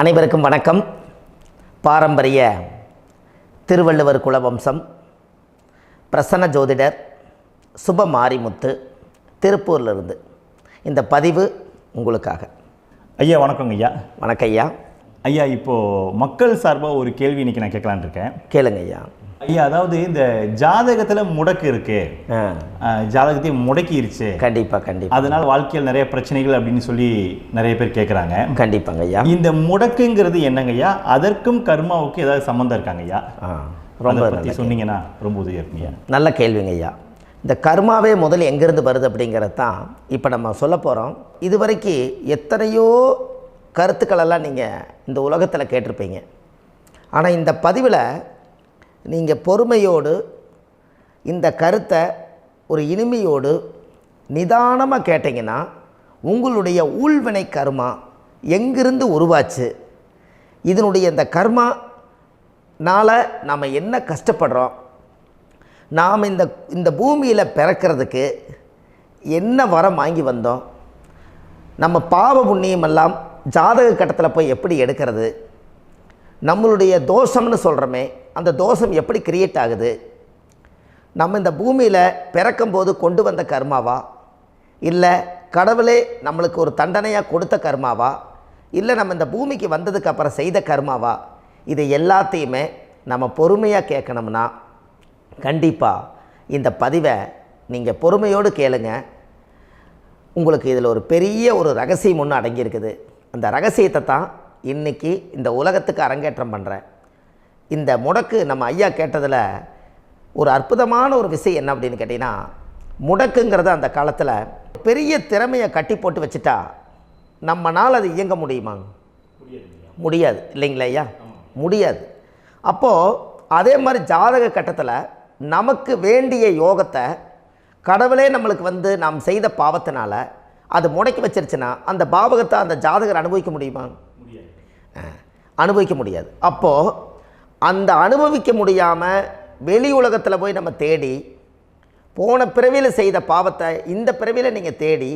அனைவருக்கும் வணக்கம். பாரம்பரிய திருவள்ளுவர் குலவம்சம் பிரசன்ன ஜோதிடர் சுப மாரிமுத்து திருப்பூரிலிருந்து இந்த பதிவு உங்களுக்காக. ஐயா வணக்கங்க ஐயா. வணக்கம் ஐயா. ஐயா இப்போது மக்கள் சார்பாக ஒரு கேள்வி இன்றைக்கி நான் கேட்கலான் இருக்கேன். கேளுங்க ஐயா. ஐயா அதாவது இந்த ஜாதகத்தில் முடக்கு இருக்கு, ஜாதகத்தையும் முடக்கிருச்சு, கண்டிப்பாக அதனால் வாழ்க்கையில் நிறைய பிரச்சனைகள் அப்படின்னு சொல்லி நிறைய பேர் கேட்குறாங்க. கண்டிப்பாங்க ஐயா. இந்த முடக்குங்கிறது என்னங்க ஐயா? அதற்கும் கர்மாவுக்கு ஏதாவது சம்மந்தம் இருக்காங்க ஐயா? ரொம்ப பற்றி சொன்னீங்கன்னா ரொம்ப உதவியாக இருக்குங்க. நல்ல கேள்விங்க ஐயா. இந்த கர்மாவே முதல்ல எங்கேருந்து வருது அப்படிங்கிறது தான் இப்போ நம்ம சொல்ல போகிறோம். இதுவரைக்கும் எத்தனையோ கருத்துக்களெல்லாம் நீங்கள் இந்த உலகத்தில் கேட்டிருப்பீங்க. ஆனால் இந்த பதிவில் நீங்கள் பொறுமையோடு இந்த கருத்தை ஒரு இனிமையோடு நிதானமாக கேட்டிங்கன்னா உங்களுடைய ஊழ்வினை கர்மா எங்கிருந்து உருவாச்சு, இதனுடைய இந்த கர்மானால் நாம் என்ன கஷ்டப்படுறோம், நாம் இந்த பூமியில் பிறக்கிறதுக்கு என்ன வரம் வாங்கி வந்தோம், நம்ம பாவ புண்ணியமெல்லாம் ஜாதக கட்டத்தில் போய் எப்படி எடுக்கிறது, நம்மளுடைய தோஷம்னு சொல்கிறோமே அந்த தோஷம் எப்படி கிரியேட் ஆகுது, நம்ம இந்த பூமியில் பிறக்கும்போது கொண்டு வந்த கர்மாவா, இல்லை கடவுளே நம்மளுக்கு ஒரு தண்டனையாக கொடுத்த கர்மாவா, இல்லை நம்ம இந்த பூமிக்கு வந்ததுக்கு அப்புறம் செய்த கர்மாவா, இது எல்லாத்தையுமே நம்ம பொறுமையாக கேட்கணும்னா கண்டிப்பாக இந்த பதிவை நீங்கள் பொறுமையோடு கேளுங்க. உங்களுக்கு இதில் ஒரு பெரிய ஒரு ரகசியம் ஒன்று அடங்கியிருக்குது. அந்த ரகசியத்தை தான் இன்றைக்கி இந்த உலகத்துக்கு அரங்கேற்றம் பண்ணுறேன். இந்த முடக்கு நம்ம ஐயா கேட்டதில் ஒரு அற்புதமான ஒரு விஷயம் என்ன அப்படின்னு கேட்டிங்கன்னா, முடக்குங்கிறது அந்த காலத்தில் பெரிய திறமையை கட்டி போட்டு வச்சுட்டா நம்மனால் அது இயங்க முடியுமா? முடியாது இல்லைங்களா ஐயா? முடியாது. அப்போது அதே மாதிரி ஜாதக கட்டத்தில் நமக்கு வேண்டிய யோகத்தை கடவுளே நம்மளுக்கு நாம் செய்த பாவத்தினால அது முடக்கி வச்சிருச்சுன்னா அந்த பாவகத்தை அந்த ஜாதகர் அனுபவிக்க முடியுமா? அனுபவிக்க முடியாது. அப்போது அந்த அனுபவிக்க முடியாமல் வெளி உலகத்தில் போய் நம்ம தேடி போன பிறவியில் செய்த பாவத்தை இந்த பிறவியில் நீங்கள் தேடி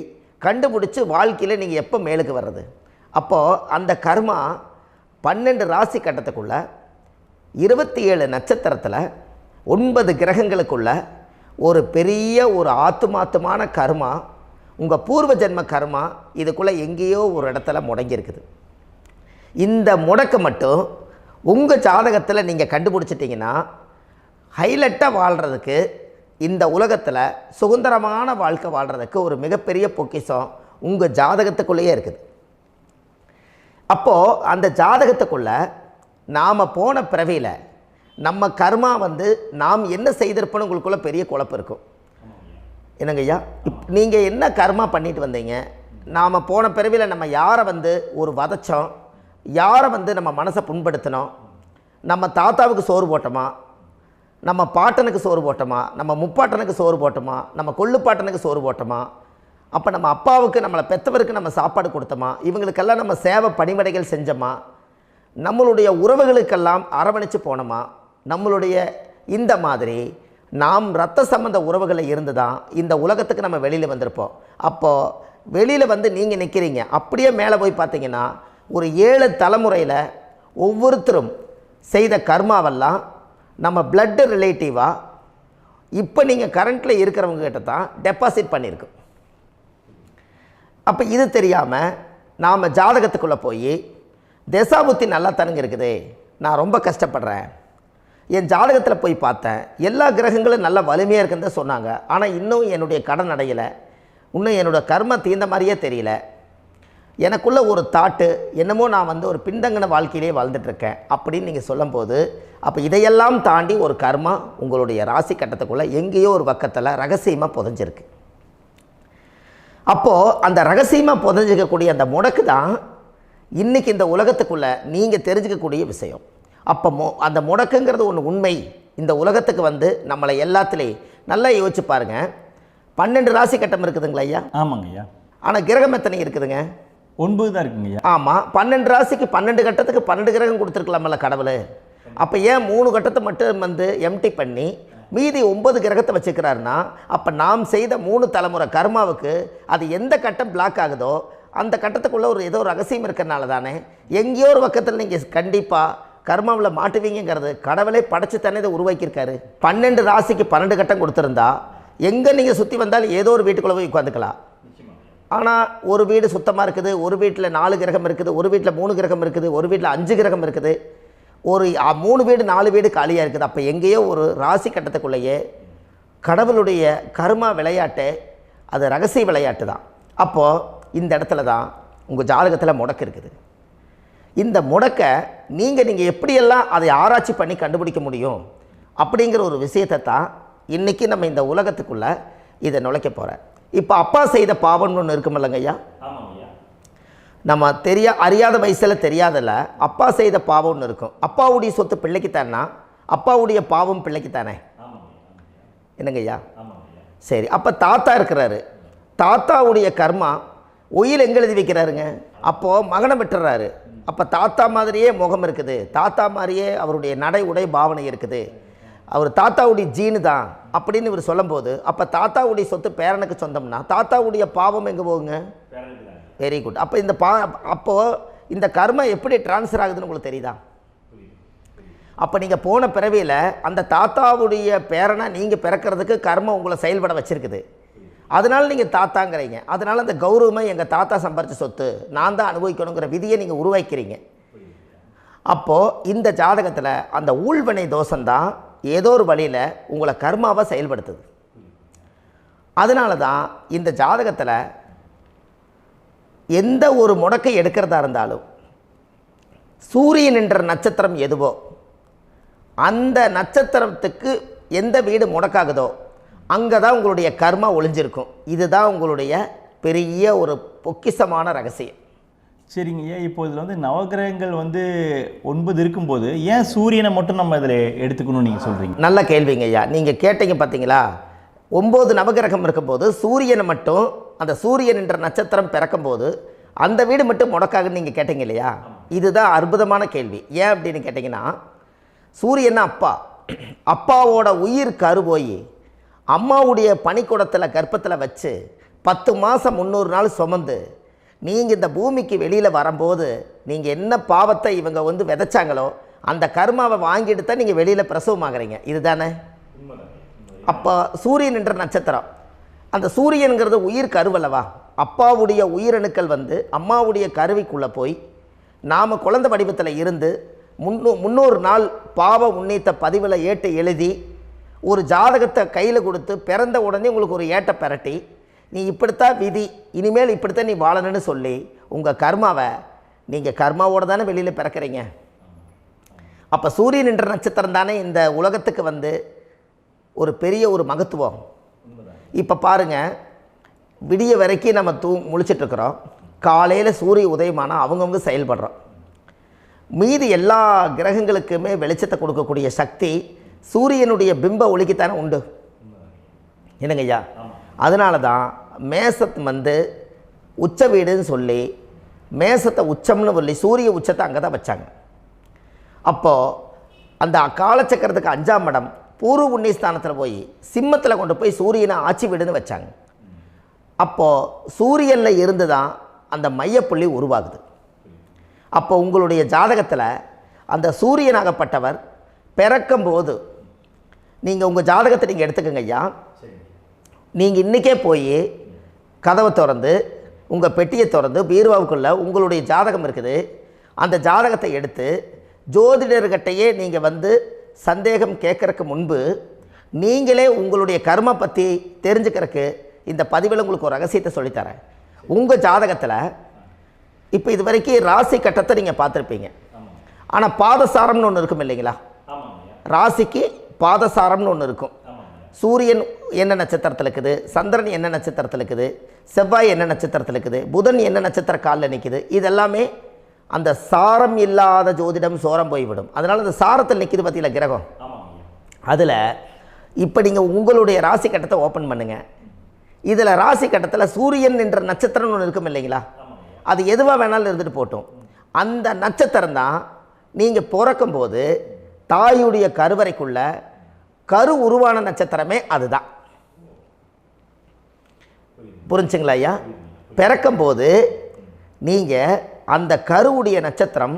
கண்டுபிடிச்சி வாழ்க்கையில் நீங்கள் எப்போ மேலுக்கு வர்றது? அப்போது அந்த கர்மா 12 ராசி கட்டத்துக்குள்ள 27 நட்சத்திரத்தில் 9 கிரகங்களுக்குள்ள ஒரு பெரிய ஒரு ஆத்துமாத்துமான கர்மா, உங்கள் பூர்வ ஜென்ம கர்மா இதுக்குள்ளே எங்கேயோ ஒரு இடத்துல முடங்கியிருக்குது. இந்த முடக்க மட்டும் உங்கள் ஜாதகத்தில் நீங்கள் கண்டுபிடிச்சிட்டிங்கன்னா ஹைலைட்டாக வாழ்கிறதுக்கு, இந்த உலகத்தில் சுதந்திரமான வாழ்க்கை வாழ்கிறதுக்கு ஒரு மிகப்பெரிய பொக்கிஷம் உங்கள் ஜாதகத்துக்குள்ளேயே இருக்குது. அப்போது அந்த ஜாதகத்துக்குள்ளே நாம் போன பிறவியில் நம்ம கர்மா நாம் என்ன செய்திருப்போன்னு உங்களுக்குள்ளே பெரிய குழப்பம் இருக்கும். என்னங்க ஐயா, நீங்கள் என்ன கர்மா பண்ணிட்டு வந்தீங்க, நாம் போன பிறவியில் நம்ம யாரை ஒரு வதச்சோம், யாரை நம்ம மனசை புண்படுத்தினோம், நம்ம தாத்தாவுக்கு சோறு போட்டோமா, நம்ம பாட்டனுக்கு சோறு போட்டோமா, நம்ம முப்பாட்டனுக்கு சோறு போட்டோமா, நம்ம கொள்ளுப்பாட்டனுக்கு சோறு போட்டோமா, அப்போ நம்ம அப்பாவுக்கு நம்மளை பெற்றவருக்கு நம்ம சாப்பாடு கொடுத்தோமா, இவங்களுக்கெல்லாம் நம்ம சேவை பணிமடைகள் செஞ்சோமா, நம்மளுடைய உறவுகளுக்கெல்லாம் அரவணைச்சு போனோமா, நம்மளுடைய இந்த மாதிரி நாம் இரத்த சம்பந்த உறவுகளை இருந்து தான் இந்த உலகத்துக்கு நம்ம வெளியில் வந்திருப்போம். அப்போது வெளியில் நீங்கள் நிற்கிறீங்க, அப்படியே மேலே போய் பார்த்தீங்கன்னா ஒரு 7 தலைமுறையில் ஒவ்வொருத்தரும் செய்த கர்மாவெல்லாம் நம்ம பிளட்டு ரிலேட்டிவாக இப்போ நீங்கள் கரண்ட்டில் இருக்கிறவங்க கிட்ட தான் டெபாசிட் பண்ணியிருக்கோம். அப்போ இது தெரியாமல் நாம் ஜாதகத்துக்குள்ளே போய் தசாபுத்தி நல்லா தனுங்க இருக்குது, நான் ரொம்ப கஷ்டப்படுறேன், என் ஜாதகத்தில் போய் பார்த்தேன் எல்லா கிரகங்களும் நல்ல வலிமையாக இருக்குன்னு தான் சொன்னாங்க, ஆனால் இன்னும் என்னுடைய கடன் அடையலை, இன்னும் என்னோடய கர்ம தீர்ந்த மாதிரியே தெரியல, எனக்குள்ளே ஒரு தாட்டு என்னமோ நான் ஒரு பின்தங்கின வாழ்க்கையிலே வாழ்ந்துட்டுருக்கேன் அப்படின்னு நீங்கள் சொல்லும்போது, அப்போ இதையெல்லாம் தாண்டி ஒரு கர்மா உங்களுடைய ராசி கட்டத்துக்குள்ளே எங்கேயோ ஒரு பக்கத்தில் ரகசியமாக புதைஞ்சிருக்கு. அப்போது அந்த ரகசியமாக புதைஞ்சிக்கக்கூடிய அந்த முடக்கு தான் இன்றைக்கி இந்த உலகத்துக்குள்ளே நீங்கள் தெரிஞ்சுக்கக்கூடிய விஷயம். அப்போ அந்த முடக்குங்கிறது ஒன்று உண்மை. இந்த உலகத்துக்கு நம்மளை எல்லாத்துலேயும் நல்லா யோசிச்சு பாருங்கள். 12 ராசி கட்டம் இருக்குதுங்களா ஐயா? ஆமாங்க ஐயா. ஆனால் கிரகம் எத்தனை இருக்குதுங்க? 9 தான் இருக்குங்க ஐயா. ஆமாம், 12 ராசிக்கு 12 கட்டத்துக்கு 12 கிரகம் கொடுத்துருக்கலாமல்ல கடவுள். அப்போ ஏன் 3 கட்டத்தை மட்டும் எம்டி பண்ணி மீதி 9 கிரகத்தை வச்சுக்கிறாருன்னா, அப்போ நாம் செய்த 3 தலைமுறை கர்மாவுக்கு அது எந்த கட்டம் பிளாக் ஆகுதோ அந்த கட்டத்துக்குள்ளே ஏதோ ஒரு ரகசியம் இருக்கிறனால தானே எங்கேயோ ஒரு பக்கத்தில் நீங்கள் கண்டிப்பாக கர்மாவில் மாட்டுவீங்கிறது கடவுளே படைச்சு தானே இதை உருவாக்கியிருக்காரு. 12 ராசிக்கு 12 கட்டம் கொடுத்துருந்தா எங்கே நீங்கள் சுற்றி வந்தாலும் ஏதோ ஒரு வீட்டுக்குள்ளே போய் உட்காந்துக்கலாம். ஆனால் ஒரு வீடு சுத்தமாக இருக்குது, ஒரு வீட்டில் 4 கிரகம் இருக்குது, ஒரு வீட்டில் 3 கிரகம் இருக்குது, ஒரு வீட்டில் 5 கிரகம் இருக்குது, ஒரு 3 வீடு 4 வீடு காலியாக இருக்குது. அப்போ எங்கேயோ ஒரு ராசி கட்டத்துக்குள்ளேயே கடவுளுடைய கர்மா விளையாட்டு, அது ரகசிய விளையாட்டு தான். அப்போது இந்த இடத்துல தான் உங்கள் ஜாதகத்தில் முடக்கு இருக்குது. இந்த முடக்கை நீங்கள் எப்படியெல்லாம் அதை ஆராய்ச்சி பண்ணி கண்டுபிடிக்க முடியும் அப்படிங்கிற ஒரு விஷயத்தை தான் இன்றைக்கி நம்ம இந்த உலகத்துக்குள்ளே இதை நுழைக்க போகிறேன். இப்போ அப்பா செய்த பாவம்னு ஒன்று இருக்குமில்லங்க ஐயா, நம்ம அறியாத வயசில் தெரியாதில்ல, அப்பா செய்த பாவம்னு இருக்கும். அப்பாவுடைய சொத்து பிள்ளைக்குத்தானா, அப்பாவுடைய பாவம் பிள்ளைக்குத்தானே, என்னங்க ஐயா? சரி, அப்போ தாத்தா இருக்கிறாரு, தாத்தாவுடைய கர்மா உயிர் எங்கே எழுதி வைக்கிறாருங்க? அப்போது மகனை விட்டுறாரு. அப்போ தாத்தா மாதிரியே முகம் இருக்குது, தாத்தா மாதிரியே அவருடைய நடை உடை பாவனை இருக்குது, அவர் தாத்தாவுடைய ஜீனு தான் அப்படின்னு இவர் சொல்லும்போது, அப்போ தாத்தாவுடைய சொத்து பேரனுக்கு சொந்தம்னா தாத்தாவுடைய பாவம் எங்கே போகுங்க? Very good. அப்போ அப்போது இந்த கர்மா எப்படி டிரான்ஸ்ஃபர் ஆகுதுன்னு உங்களுக்கு தெரியுதா? அப்போ நீங்கள் போன பிறவியில் அந்த தாத்தாவுடைய பேரனை நீங்கள் பிறக்கிறதுக்கு கர்மம் உங்களை செயல்பட வச்சுருக்குது. அதனால் நீங்கள் தாத்தாங்கிறீங்க. அதனால் அந்த கௌரவமாக எங்கள் தாத்தா சம்பாரித்த சொத்து நான் தான் அனுபவிக்கணுங்கிற விதியை நீங்கள் உருவாக்கிறீங்க. அப்போது இந்த ஜாதகத்தில் அந்த ஊழ்வினை தோஷந்தான் ஏதோ ஒரு வழியில் உங்களை கர்மாவை செயல்படுத்துது. அதனால தான் இந்த ஜாதகத்தில் எந்த ஒரு முடக்கை எடுக்கிறதா இருந்தாலும் சூரியன் என்ற நட்சத்திரம் எதுவோ அந்த நட்சத்திரத்துக்கு எந்த வீடு முடக்காகுதோ அங்கே தான் உங்களுடைய கர்மா ஒளிஞ்சிருக்கும். இதுதான் உங்களுடைய பெரிய ஒரு பொக்கிஷமான ரகசியம். சரிங்க ஐயா, இப்போ இதில் நவகிரகங்கள் 9 இருக்கும்போது ஏன் சூரியனை மட்டும் நம்ம இதில் எடுத்துக்கணும்னு நீங்கள் சொல்கிறீங்க? நல்ல கேள்விங்க ஐயா. நீங்கள் கேட்டீங்க பார்த்தீங்களா, 9 நவகிரகம் இருக்கும்போது சூரியனை மட்டும், அந்த சூரியன் என்ற நட்சத்திரம் பிறக்கும்போது அந்த வீடு மட்டும் முடக்காகுன்னு நீங்கள் கேட்டீங்க இல்லையா? இதுதான் அற்புதமான கேள்வி. ஏன் அப்படின்னு கேட்டிங்கன்னா, சூரியன் அப்பாவோட உயிர் கரு போய் அம்மாவுடைய பனிக்கூடத்தில் கர்ப்பத்தில் வச்சு 10 மாதம் 300 நாள் சுமந்து நீங்கள் இந்த பூமிக்கு வெளியில் வரும்போது நீங்கள் என்ன பாவத்தை இவங்க விதைச்சாங்களோ அந்த கர்மாவை வாங்கிட்டு தான் நீங்கள் வெளியில் பிரசவமாகறீங்க. இதுதானே? அப்போ சூரியன் என்ற நட்சத்திரம், அந்த சூரியனுங்கிறது உயிர் கருவல்லவா, அப்பாவுடைய உயிரணுக்கள் அம்மாவுடைய கருவிக்குள்ளே போய் நாம் குழந்தை வடிவத்தில் இருந்து 300 நாள் பாவ உன்னித்த பதிவில் ஏட்டு எழுதி ஒரு ஜாதகத்தை கையில் கொடுத்து பிறந்த உடனே உங்களுக்கு ஒரு ஏட்டை பெரட்டி நீ இப்படித்தான் விதி, இனிமேல் இப்படித்தான் நீ வாழணும்னு சொல்லி உங்கள் கர்மாவை நீங்கள் கர்மாவோடு தானே வெளியில் பிறக்கிறீங்க. அப்போ சூரியன் என்ற நட்சத்திரம் தானே இந்த உலகத்துக்கு ஒரு பெரிய ஒரு மகத்துவம். இப்போ பாருங்கள், விடிய வரைக்கும் நம்ம முழிச்சிட்ருக்குறோம், காலையில் சூரிய உதயமானால் அவங்கவுங்க செயல்படுறோம். மீதி எல்லா கிரகங்களுக்குமே வெளிச்சத்தை கொடுக்கக்கூடிய சக்தி சூரியனுடைய பிம்ப ஒளிக்குத்தானே உண்டு, என்னங்க ஐயா? அதனால தான் மேசத்து உச்ச வீடுன்னு சொல்லி மேசத்தை உச்சம்னு சொல்லி சூரிய உச்சத்தை அங்கே தான் வச்சாங்க. அப்போது அந்த காலச்சக்கரத்துக்கு 5ஆம் இடம் பூர்வ புண்ணியஸ்தானத்தில் போய் சிம்மத்தில் கொண்டு போய் சூரியனை ஆட்சி வீடுன்னு வச்சாங்க. அப்போது சூரியனில் இருந்து தான் அந்த மையப்புள்ளி உருவாகுது. அப்போ உங்களுடைய ஜாதகத்தில் அந்த சூரியனாகப்பட்டவர் பிறக்கும்போது நீங்கள் உங்கள் ஜாதகத்தை நீங்கள் எடுத்துக்கங்க ஐயா. நீங்கள் இன்றைக்கே போய் கதவை திறந்து உங்கள் பெட்டியை திறந்து பீர்வாவுக்குள்ளே உங்களுடைய ஜாதகம் இருக்குது, அந்த ஜாதகத்தை எடுத்து ஜோதிடர்கிட்டையே நீங்கள் சந்தேகம் கேட்குறக்கு முன்பு நீங்களே உங்களுடைய கர்ம பற்றி தெரிஞ்சுக்கிறதுக்கு இந்த பதிவில் உங்களுக்கு ஒரு ரகசியத்தை சொல்லித்தரேன். உங்கள் ஜாதகத்தில் இப்போ இது வரைக்கும் ராசி கட்டத்தை நீங்கள் பார்த்துருப்பீங்க, ஆனால் பாதசாரம்னு ஒன்று இருக்கும் இல்லைங்களா? ராசிக்கு பாதசாரம்னு ஒன்று இருக்கும். சூரியன் என்ன நட்சத்திரத்தில் இருக்குது, சந்திரன் என்ன நட்சத்திரத்தில் இருக்குது, செவ்வாய் என்ன நட்சத்திரத்தில் இருக்குது, புதன் என்ன நட்சத்திர காலில் நிற்குது, இதெல்லாமே அந்த சாரம் இல்லாத ஜோதிடம் சோரம் போய்விடும். அதனால் அந்த சாரத்தில் நிற்கிது பார்த்தீங்களா கிரகம், அதில் இப்போ நீங்கள் உங்களுடைய ராசி கட்டத்தை ஓப்பன் பண்ணுங்கள். இதில் ராசி கட்டத்தில் சூரியன் என்ற நட்சத்திரம்னு ஒன்று இருக்கும் இல்லைங்களா? அது எதுவாக வேணாலும் இருந்துட்டு போட்டோம். அந்த நட்சத்திரம் தான் நீங்கள் பிறக்கும்போது தாயுடைய கருவறைக்குள்ள கரு உருவான நட்சத்திரமே அதுதான். புரிஞ்சுங்களா ஐயா? பிறக்கும்போது நீங்கள் அந்த கருவுடைய நட்சத்திரம்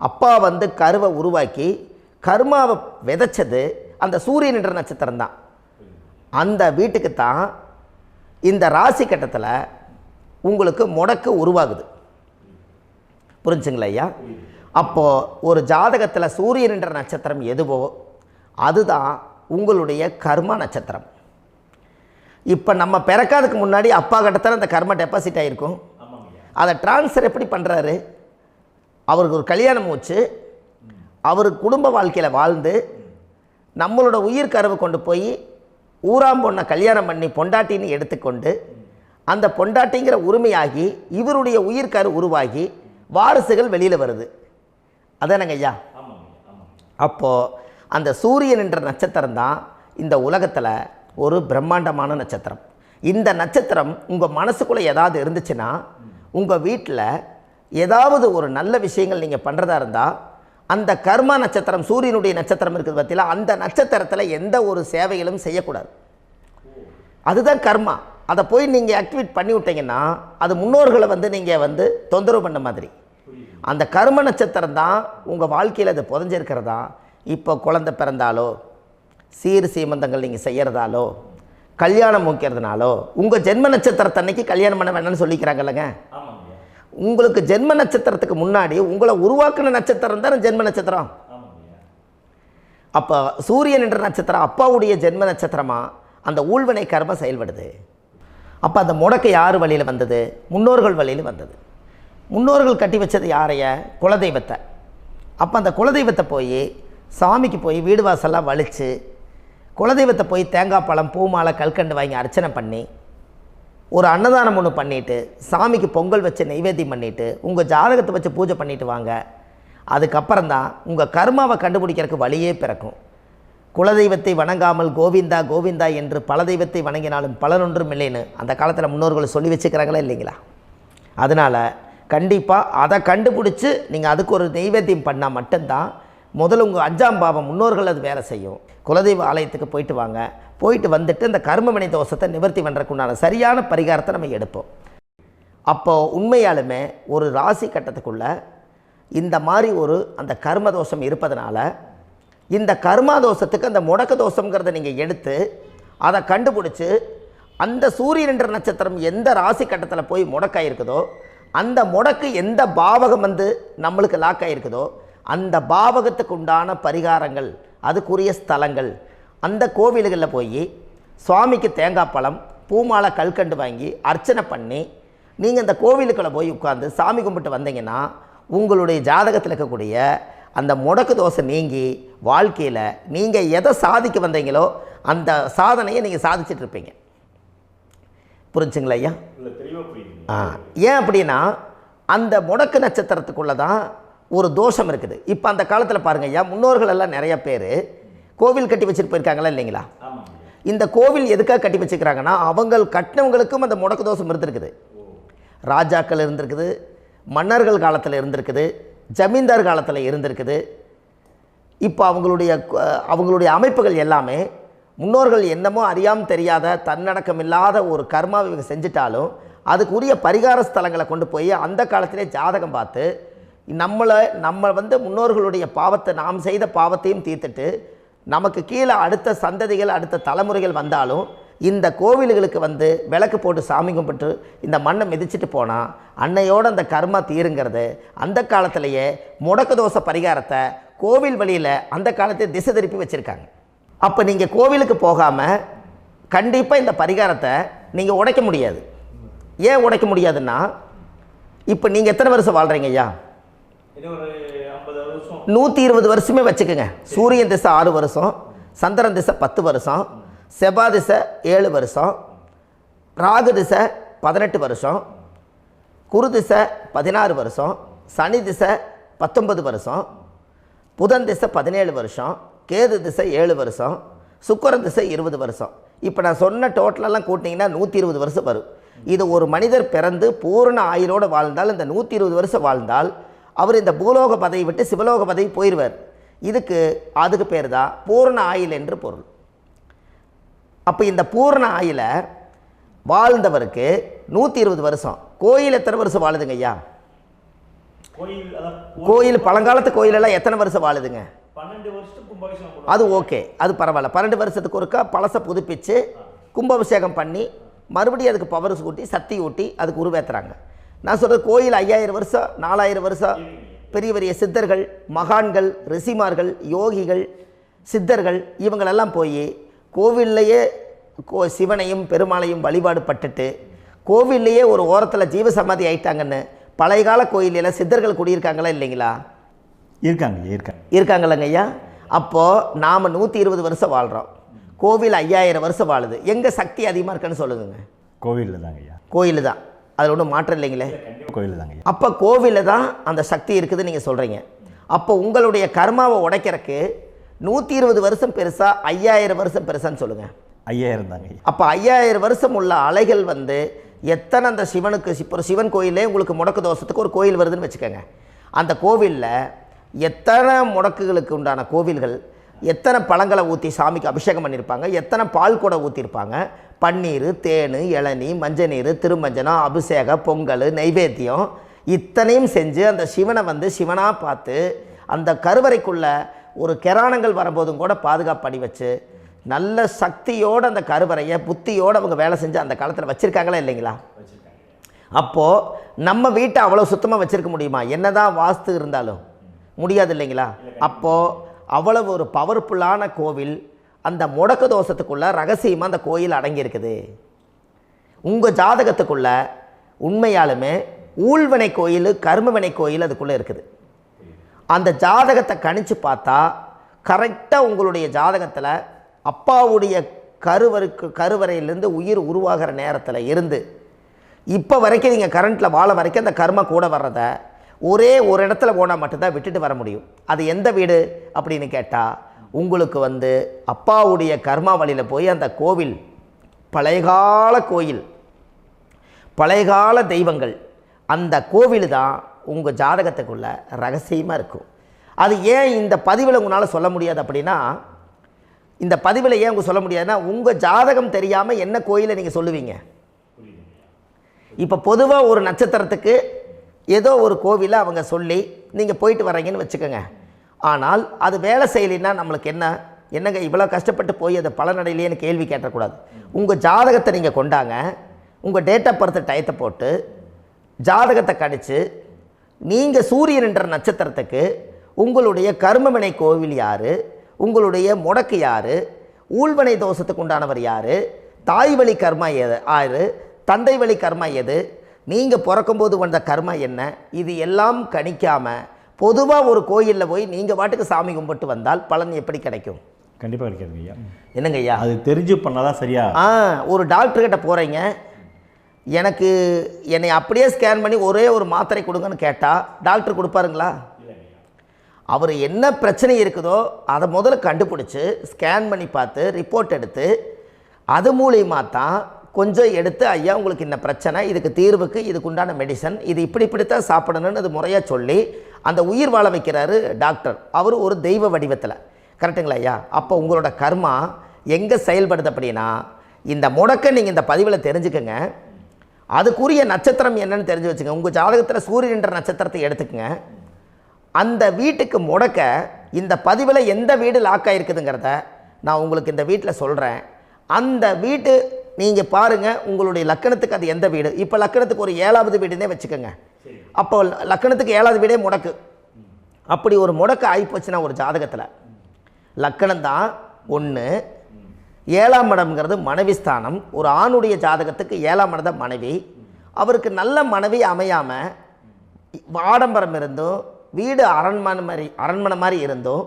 அப்பா வந்து கருவை உருவாக்கி கர்மாவை விதைச்சது அந்த சூரியன் என்ற நட்சத்திரம் தான். அந்த வீட்டுக்கு தான் இந்த ராசி கட்டத்தில் உங்களுக்கு முடக்கு உருவாகுது. புரிஞ்சுங்களா ஐயா? அப்போது ஒரு ஜாதகத்தில் சூரியன் என்ற நட்சத்திரம் எதுவோ அதுதான் உங்களுடைய கர்மா நட்சத்திரம். இப்போ நம்ம பிறக்காதுக்கு முன்னாடி அப்பா கட்டத்தில் அந்த கர்மா டெபாசிட் ஆகிருக்கும். அதை ட்ரான்ஸ்ஃபர் எப்படி பண்ணுறாரு? அவருக்கு ஒரு கல்யாணம் வச்சு அவர் குடும்ப வாழ்க்கையில் வாழ்ந்து நம்மளோட உயிர் கருவை கொண்டு போய் ஊராம் பொண்ணை கல்யாணம் பண்ணி பொண்டாட்டின்னு எடுத்துக்கொண்டு அந்த பொண்டாட்டிங்கிற உரிமையாகி இவருடைய உயிர் கரு உருவாகி வாரிசுகள் வெளியில் வருது. அதானங்க ஐயா? அப்போது அந்த சூரியன் என்ற நட்சத்திரம் தான் இந்த உலகத்தில் ஒரு பிரம்மாண்டமான நட்சத்திரம். இந்த நட்சத்திரம் உங்கள் மனசுக்குள்ளே ஏதாவது இருந்துச்சுன்னா உங்கள் வீட்டில் ஏதாவது ஒரு நல்ல விஷயங்கள் நீங்கள் பண்ணுறதா இருந்தால் அந்த கர்மா நட்சத்திரம் சூரியனுடைய நட்சத்திரம் இருக்குது பார்த்தீங்களா, அந்த நட்சத்திரத்தில் எந்த ஒரு சேவைகளும் செய்யக்கூடாது. அதுதான் கர்மா. அதை போய் நீங்கள் ஆக்டிவேட் பண்ணி விட்டீங்கன்னா அது முன்னோர்களை வந்து நீங்கள் வந்து தொந்தரவு பண்ண மாதிரி. அந்த கர்ம நட்சத்திரம் தான் உங்கள் வாழ்க்கையில் அது புதஞ்சிருக்கிறதா. இப்போ குழந்தை பிறந்தாலோ சீர் சீமந்தங்கள் நீங்கள் செய்கிறதாலோ கல்யாணம் முக்கிறதுனாலோ உங்கள் ஜென்ம நட்சத்திரத்தன்னைக்கு கல்யாணம் பண்ண வேண்டாம்னு சொல்லிக்கிறாங்கல்லங்க. உங்களுக்கு ஜென்ம நட்சத்திரத்துக்கு முன்னாடி உங்களை உருவாக்குன நட்சத்திரம் தான் ஜென்ம நட்சத்திரம். அப்போ சூரியன் என்ற நட்சத்திரம் அப்பாவுடைய ஜென்ம நட்சத்திரமாக அந்த ஊழ்வினை கர்மம் செயல்படுது. அப்போ அந்த முடக்கு யார் வழியில் வந்தது? முன்னோர்கள் வழியில் வந்தது. முன்னோர்கள் கட்டி வச்சது யாரைய? குலதெய்வத்தை. அப்போ அந்த குலதெய்வத்தை போய் சாமிக்கு போய் வீடு வாசல்லாம் வலித்து குலதெய்வத்தை போய் தேங்காய் பழம் பூ மாலை கல்கண்டு வாங்கி அர்ச்சனை பண்ணி ஒரு அன்னதானம் ஒன்று பண்ணிவிட்டு சாமிக்கு பொங்கல் வச்சு நைவேத்தியம் பண்ணிவிட்டு உங்கள் ஜாதகத்தை வச்சு பூஜை பண்ணிவிட்டு வாங்க. அதுக்கப்புறம் தான் உங்கள் கர்மாவை கண்டுபிடிக்கிறதுக்கு வழியே பிறக்கும். குலதெய்வத்தை வணங்காமல் கோவிந்தா கோவிந்தா என்று பல தெய்வத்தை வணங்கினாலும் பலனொன்றும் இல்லைன்னு அந்த காலத்தில் முன்னோர்கள் சொல்லி வச்சுக்கிறாங்களா இல்லைங்களா? அதனால் கண்டிப்பாக அதை கண்டுபிடிச்சி நீங்கள் அதுக்கு ஒரு நைவேத்தியம் பண்ணால் மட்டும்தான் முதல்ல உங்கள் 5ஆம் பாவம் முன்னோர்கள் அது வேலை செய்யும். குலதெய்வ ஆலயத்துக்கு போயிட்டு வாங்க. போயிட்டு வந்துட்டு இந்த கர்மவினை தோஷத்தை நிவர்த்தி பண்ணுறதுக்குண்டான சரியான பரிகாரத்தை நம்ம எடுப்போம். அப்போது உண்மையாலுமே ஒரு ராசி கட்டத்துக்குள்ளே இந்த மாதிரி ஒரு அந்த கர்ம தோஷம் இருப்பதனால இந்த கர்மா தோஷத்துக்கு அந்த முடக்க தோஷங்கிறத நீங்கள் எடுத்து அதை கண்டுபிடிச்சி அந்த சூரியன் என்ற நட்சத்திரம் எந்த ராசி கட்டத்தில் போய் முடக்காயிருக்குதோ அந்த முடக்கு எந்த பாவகம் வந்து நம்மளுக்கு லாக் ஆகிருக்குதோ அந்த பாவகத்துக்கு உண்டான பரிகாரங்கள் அதுக்குரிய ஸ்தலங்கள் அந்த கோவில்களில் போய் சுவாமிக்கு தேங்காய் பழம் பூமாலை கல்கண்டு வாங்கி அர்ச்சனை பண்ணி நீங்கள் அந்த கோவிலுக்குள்ளே போய் உட்காந்து சாமி கும்பிட்டு வந்தீங்கன்னா உங்களுடைய ஜாதகத்தில் இருக்கக்கூடிய அந்த முடக்கு தோசை நீங்கி வாழ்க்கையில் நீங்கள் எதை சாதிக்க வந்தீங்களோ அந்த சாதனையை நீங்கள் சாதிச்சிட்ருப்பீங்க. புரிஞ்சுங்களா ஐயா? ஏன் அப்படின்னா அந்த முடக்கு நட்சத்திரத்துக்குள்ளே தான் ஒரு தோஷம் இருக்குது. இப்போ அந்த காலத்தில் பாருங்கள் ஐயா, முன்னோர்கள் எல்லாம் நிறைய பேர் கோவில் கட்டி வச்சுட்டு போயிருக்காங்களா இல்லைங்களா? இந்த கோவில் எதுக்காக கட்டி வச்சுக்கிறாங்கன்னா அவங்க கட்டினவங்களுக்கும் அந்த முடக்கு தோஷம் இருந்திருக்குது. ராஜாக்கள் இருந்திருக்குது, மன்னர்கள் காலத்தில் இருந்திருக்குது, ஜமீன்தார் காலத்தில் இருந்திருக்குது. இப்போ அவங்களுடைய அமைப்புகள் எல்லாமே முன்னோர்கள் என்னமோ அறியாமல் தெரியாத தன்னடக்கம் இல்லாத ஒரு கர்மாவை இவங்க செஞ்சிட்டாலும் அதுக்குரிய பரிகார ஸ்தலங்களை கொண்டு போய் அந்த காலத்திலே ஜாதகம் பார்த்து நம்ம வந்து முன்னோர்களுடைய பாவத்தை நாம் செய்த பாவத்தையும் தீர்த்துட்டு நமக்கு கீழே அடுத்த சந்ததிகள் அடுத்த தலைமுறைகள் வந்தாலும் இந்த கோவில்களுக்கு வந்து விளக்கு போட்டு சாமி கும்பிட்டு இந்த மண்ணை மிதிச்சிட்டு போனால் அன்னையோடு அந்த கர்மா தீருங்கிறது அந்த காலத்திலேயே முடக்க தோஷ பரிகாரத்தை கோவில் வழியில் அந்த காலத்தை திசை திருப்பி வச்சுருக்காங்க. அப்போ நீங்கள் கோவிலுக்கு போகாமல் கண்டிப்பாக இந்த பரிகாரத்தை நீங்கள் உடைக்க முடியாது. ஏன் உடைக்க முடியாதுன்னா இப்போ நீங்கள் எத்தனை வருஷம் வாழ்கிறீங்க ஐயா? 120 வருஷமே வச்சுக்கோங்க. சூரியன் திசை 6 வருஷம், சந்திரன் திசை 10 வருஷம், செவ்வாய் திசை 7 வருஷம், ராகு திசை 18 வருஷம், குரு திசை 16 வருஷம், சனி திசை 19 வருஷம், புதன் திசை 17 வருஷம், கேது திசை 7 வருஷம், சுக்கிரன் திசை 20 வருஷம். இப்போ நான் சொன்ன டோட்டலெல்லாம் கூட்டிங்கன்னா 120 வருஷம் வரும். இது ஒரு மனிதர் பிறந்து பூரண ஆயுளோடு வாழ்ந்தால் இந்த 120 வருஷம் வாழ்ந்தால் அவர் இந்த பூலோக பதவி விட்டு சிவலோக பதவி போயிடுவார். அதுக்கு பேர் தான் பூரண ஆயுள் என்று பொருள். அப்போ இந்த பூரண ஆயுளை வாழ்ந்தவருக்கு 120 வருஷம். கோயில் எத்தனை வருஷம் வாழுதுங்க ஐயா? கோயில் பழங்காலத்து கோயிலெல்லாம் எத்தனை வருஷம் வாழுதுங்க? 12 வருஷத்துக்கு கும்பாபிஷேகம். அது ஓகே, அது பரவாயில்ல. 12 வருஷத்துக்கு ஒருக்கா பழசை புதுப்பிச்சு கும்பாபிஷேகம் பண்ணி மறுபடியும் அதுக்கு பவர் ஊட்டி சக்தி ஊட்டி அதுக்கு உருவேற்றுறாங்க. நான் சொல்கிறது கோயில் 5000 வருஷம் 4000 வருஷம் பெரிய பெரிய சித்தர்கள், மகான்கள், ரிஷிமார்கள், யோகிகள், சித்தர்கள் இவங்களெல்லாம் போய் கோவில்லையே சிவனையும் பெருமாளையும் வழிபாடு பட்டுட்டு கோவில்லையே ஒரு ஓரத்தில் ஜீவசமாதி ஆயிட்டாங்கன்னு பழைய கால கோயிலில் சித்தர்கள் குடியிருக்காங்களா இல்லைங்களா? இருக்காங்கல்லங்க ஐயா. அப்போது நாம் 120 வருஷம் வாழ்கிறோம், கோவில் 5000 வருஷம் வாழுது. எங்கே சக்தி அதிகமாக இருக்குன்னு சொல்லுங்க? கோவிலில் தாங்க ஐயா. கோயில் தான், அதில் ஒன்றும் மாற்றம் இல்லைங்களே. கோயில் தாங்க. அப்போ கோவிலில் தான் அந்த சக்தி இருக்குதுன்னு நீங்கள் சொல்கிறீங்க. அப்போ உங்களுடைய கர்மாவை உடைக்கிறதுக்கு 120 வருஷம் பெருசா 5000 வருஷம் பெருசான்னு சொல்லுங்கள்? 5000 தாங்க. அப்போ 5000 வருஷம் உள்ள அலைகள் எத்தனை அந்த சிவனுக்கு இப்போ சிவன் கோயிலே உங்களுக்கு முடக்கு தோஷத்துக்கு ஒரு கோயில் வருதுன்னு வச்சுக்கோங்க. அந்த கோவிலில் எத்தனை முடக்குகளுக்கு உண்டான கோவில்கள், எத்தனை பழங்களை ஊற்றி சாமிக்கு அபிஷேகம் பண்ணியிருப்பாங்க, எத்தனை பால் கூட ஊற்றிருப்பாங்க, பன்னீர், தேன், இளநீ, மஞ்சள் நீர், திருமஞ்சனம், அபிஷேகம், பொங்கல், நைவேத்தியம் இத்தனையும் செஞ்சு அந்த சிவனை சிவனாக பார்த்து அந்த கருவறைக்குள்ள ஒரு கிராணங்கள் வரும்போதும் கூட பாதுகாப்பு பண்ணி வச்சு நல்ல சக்தியோடு அந்த கருவறையை புத்தியோடு அவங்க வேலை செஞ்சு அந்த காலத்தில் வச்சுருக்காங்களா இல்லைங்களா? அப்போது நம்ம வீட்டை அவ்வளோ சுத்தமாக வச்சுருக்க முடியுமா? என்னதான் வாஸ்து இருந்தாலும் முடியாது இல்லைங்களா? அப்போது அவ்வளவு ஒரு பவர்ஃபுல்லான கோவில் அந்த முடக்கு தோஷத்துக்குள்ளே ரகசியமாக அந்த கோயில் அடங்கியிருக்குது. உங்கள் ஜாதகத்துக்குள்ளே உண்மையாலுமே ஊழ்வினை கோயில், கர்மவினை கோயில் அதுக்குள்ளே இருக்குது. அந்த ஜாதகத்தை கணிச்சு பார்த்தா கரெக்டாக உங்களுடைய ஜாதகத்தில் அப்பாவுடைய கருவறையிலேருந்து உயிர் உருவாகிற நேரத்தில் இருந்து இப்போ வரைக்கும் நீங்கள் கரண்ட்டில் வாழ வரைக்கும் அந்த கர்ம கூட வர்றதை ஒரே ஒரு இடத்துல போனால் மட்டும்தான் விட்டுட்டு வர முடியும். அது எந்த வீடு அப்படின்னு கேட்டால் உங்களுக்கு அப்பாவுடைய கர்மா வழியில் போய் அந்த கோவில் பழையகால கோயில், பழையகால தெய்வங்கள், அந்த கோவில் தான் உங்கள் ஜாதகத்துக்குள்ள ரகசியமாக இருக்கும். அது ஏன் இந்த பதிவில் உங்களால் சொல்ல முடியாது அப்படின்னா, இந்த பதிவில் ஏன் உங்க சொல்ல முடியாதுன்னா உங்கள் ஜாதகம் தெரியாமல் என்ன கோயிலை நீங்கள் சொல்லுவீங்க? இப்போ பொதுவாக ஒரு நட்சத்திரத்துக்கு ஏதோ ஒரு கோவிலை அவங்க சொல்லி நீங்கள் போயிட்டு வர்றீங்கன்னு வச்சுக்கோங்க. ஆனால் அது வேலை செய்யலைன்னா நம்மளுக்கு என்னங்க இவ்வளோ கஷ்டப்பட்டு போய் அதை பலனடையிலேன்னு கேள்வி கேட்டக்கூடாது. உங்கள் ஜாதகத்தை நீங்கள் கொண்டாங்க, உங்கள் டேட் ஆஃப் பர்த் டயத்தை போட்டு ஜாதகத்தை கணிச்சு நீங்கள் சூரியன் என்ற நட்சத்திரத்துக்கு உங்களுடைய கர்மவினை கோவில் யார், உங்களுடைய முடக்கு யார், ஊழ்வனை தோஷத்துக்கு உண்டானவர் யார், தாய் வழி கர்மா யார், தந்தை வழி கர்மா எது, நீங்கள் பிறக்கும்போது வந்த கர்மா என்ன, இது எல்லாம் கணிக்காமல் பொதுவாக ஒரு கோயிலில் போய் நீங்கள் பாட்டுக்கு சாமி கும்பிட்டு வந்தால் பலன் எப்படி கிடைக்கும்? கண்டிப்பாக கிடைக்காதுங்க ஐயா. என்னங்க ஐயா? அது தெரிஞ்சு பண்ணாதான் சரியா? ஒரு டாக்டர்கிட்ட போகிறீங்க, என்னை அப்படியே ஸ்கேன் பண்ணி ஒரே ஒரு மாத்திரை கொடுங்கன்னு கேட்டால் டாக்டர் கொடுப்பாருங்களா? அவர் என்ன பிரச்சனை இருக்குதோ அதை முதல்ல கண்டுபிடிச்சி ஸ்கேன் பண்ணி பார்த்து ரிப்போர்ட் எடுத்து அது மூலியமாக தான் கொஞ்சம் எடுத்து ஐயா உங்களுக்கு இந்த பிரச்சனை, இதுக்கு தீர்வுக்கு இதுக்குண்டான மெடிசன், இது இப்படித்தான் சாப்பிடணும்னு அது முறையாக சொல்லி அந்த உயிர் வாழ வைக்கிறாரு டாக்டர். அவர் ஒரு தெய்வ வடிவத்தில். கரெக்டுங்களா ஐயா? அப்போ உங்களோட கர்மா எங்கே செயல்படுது அப்படின்னா, இந்த முடக்க நீங்கள் இந்த பதிவில் தெரிஞ்சுக்கங்க. அதுக்குரிய நட்சத்திரம் என்னன்னு தெரிஞ்சு வச்சுங்க. உங்கள் ஜாதகத்தில் சூரியன் என்ற நட்சத்திரத்தை எடுத்துக்கங்க. அந்த வீட்டுக்கு முடக்க இந்த பதிவில் எந்த வீடு லாக் ஆகிருக்குதுங்கிறத நான் உங்களுக்கு இந்த வீட்டில் சொல்கிறேன். அந்த வீட்டு நீங்கள் பாருங்கள், உங்களுடைய லக்கணத்துக்கு அது எந்த வீடு. இப்போ லக்கணத்துக்கு ஒரு 7வது வீடுன்னே வச்சுக்கோங்க. அப்போ லக்கணத்துக்கு 7வது வீடே முடக்கு. அப்படி ஒரு முடக்கு ஆகிப்போச்சுன்னா ஒரு ஜாதகத்தில் லக்கணம் தான் 1, 7ஆம் இடம்ங்கிறது மனைவி ஸ்தானம். ஒரு ஆணுடைய ஜாதகத்துக்கு 7ஆம் இடம் தான் மனைவி. அவருக்கு நல்ல மனைவி அமையாமல் ஆடம்பரம் இருந்தும் வீடு அரண்மனை மாதிரி இருந்தும்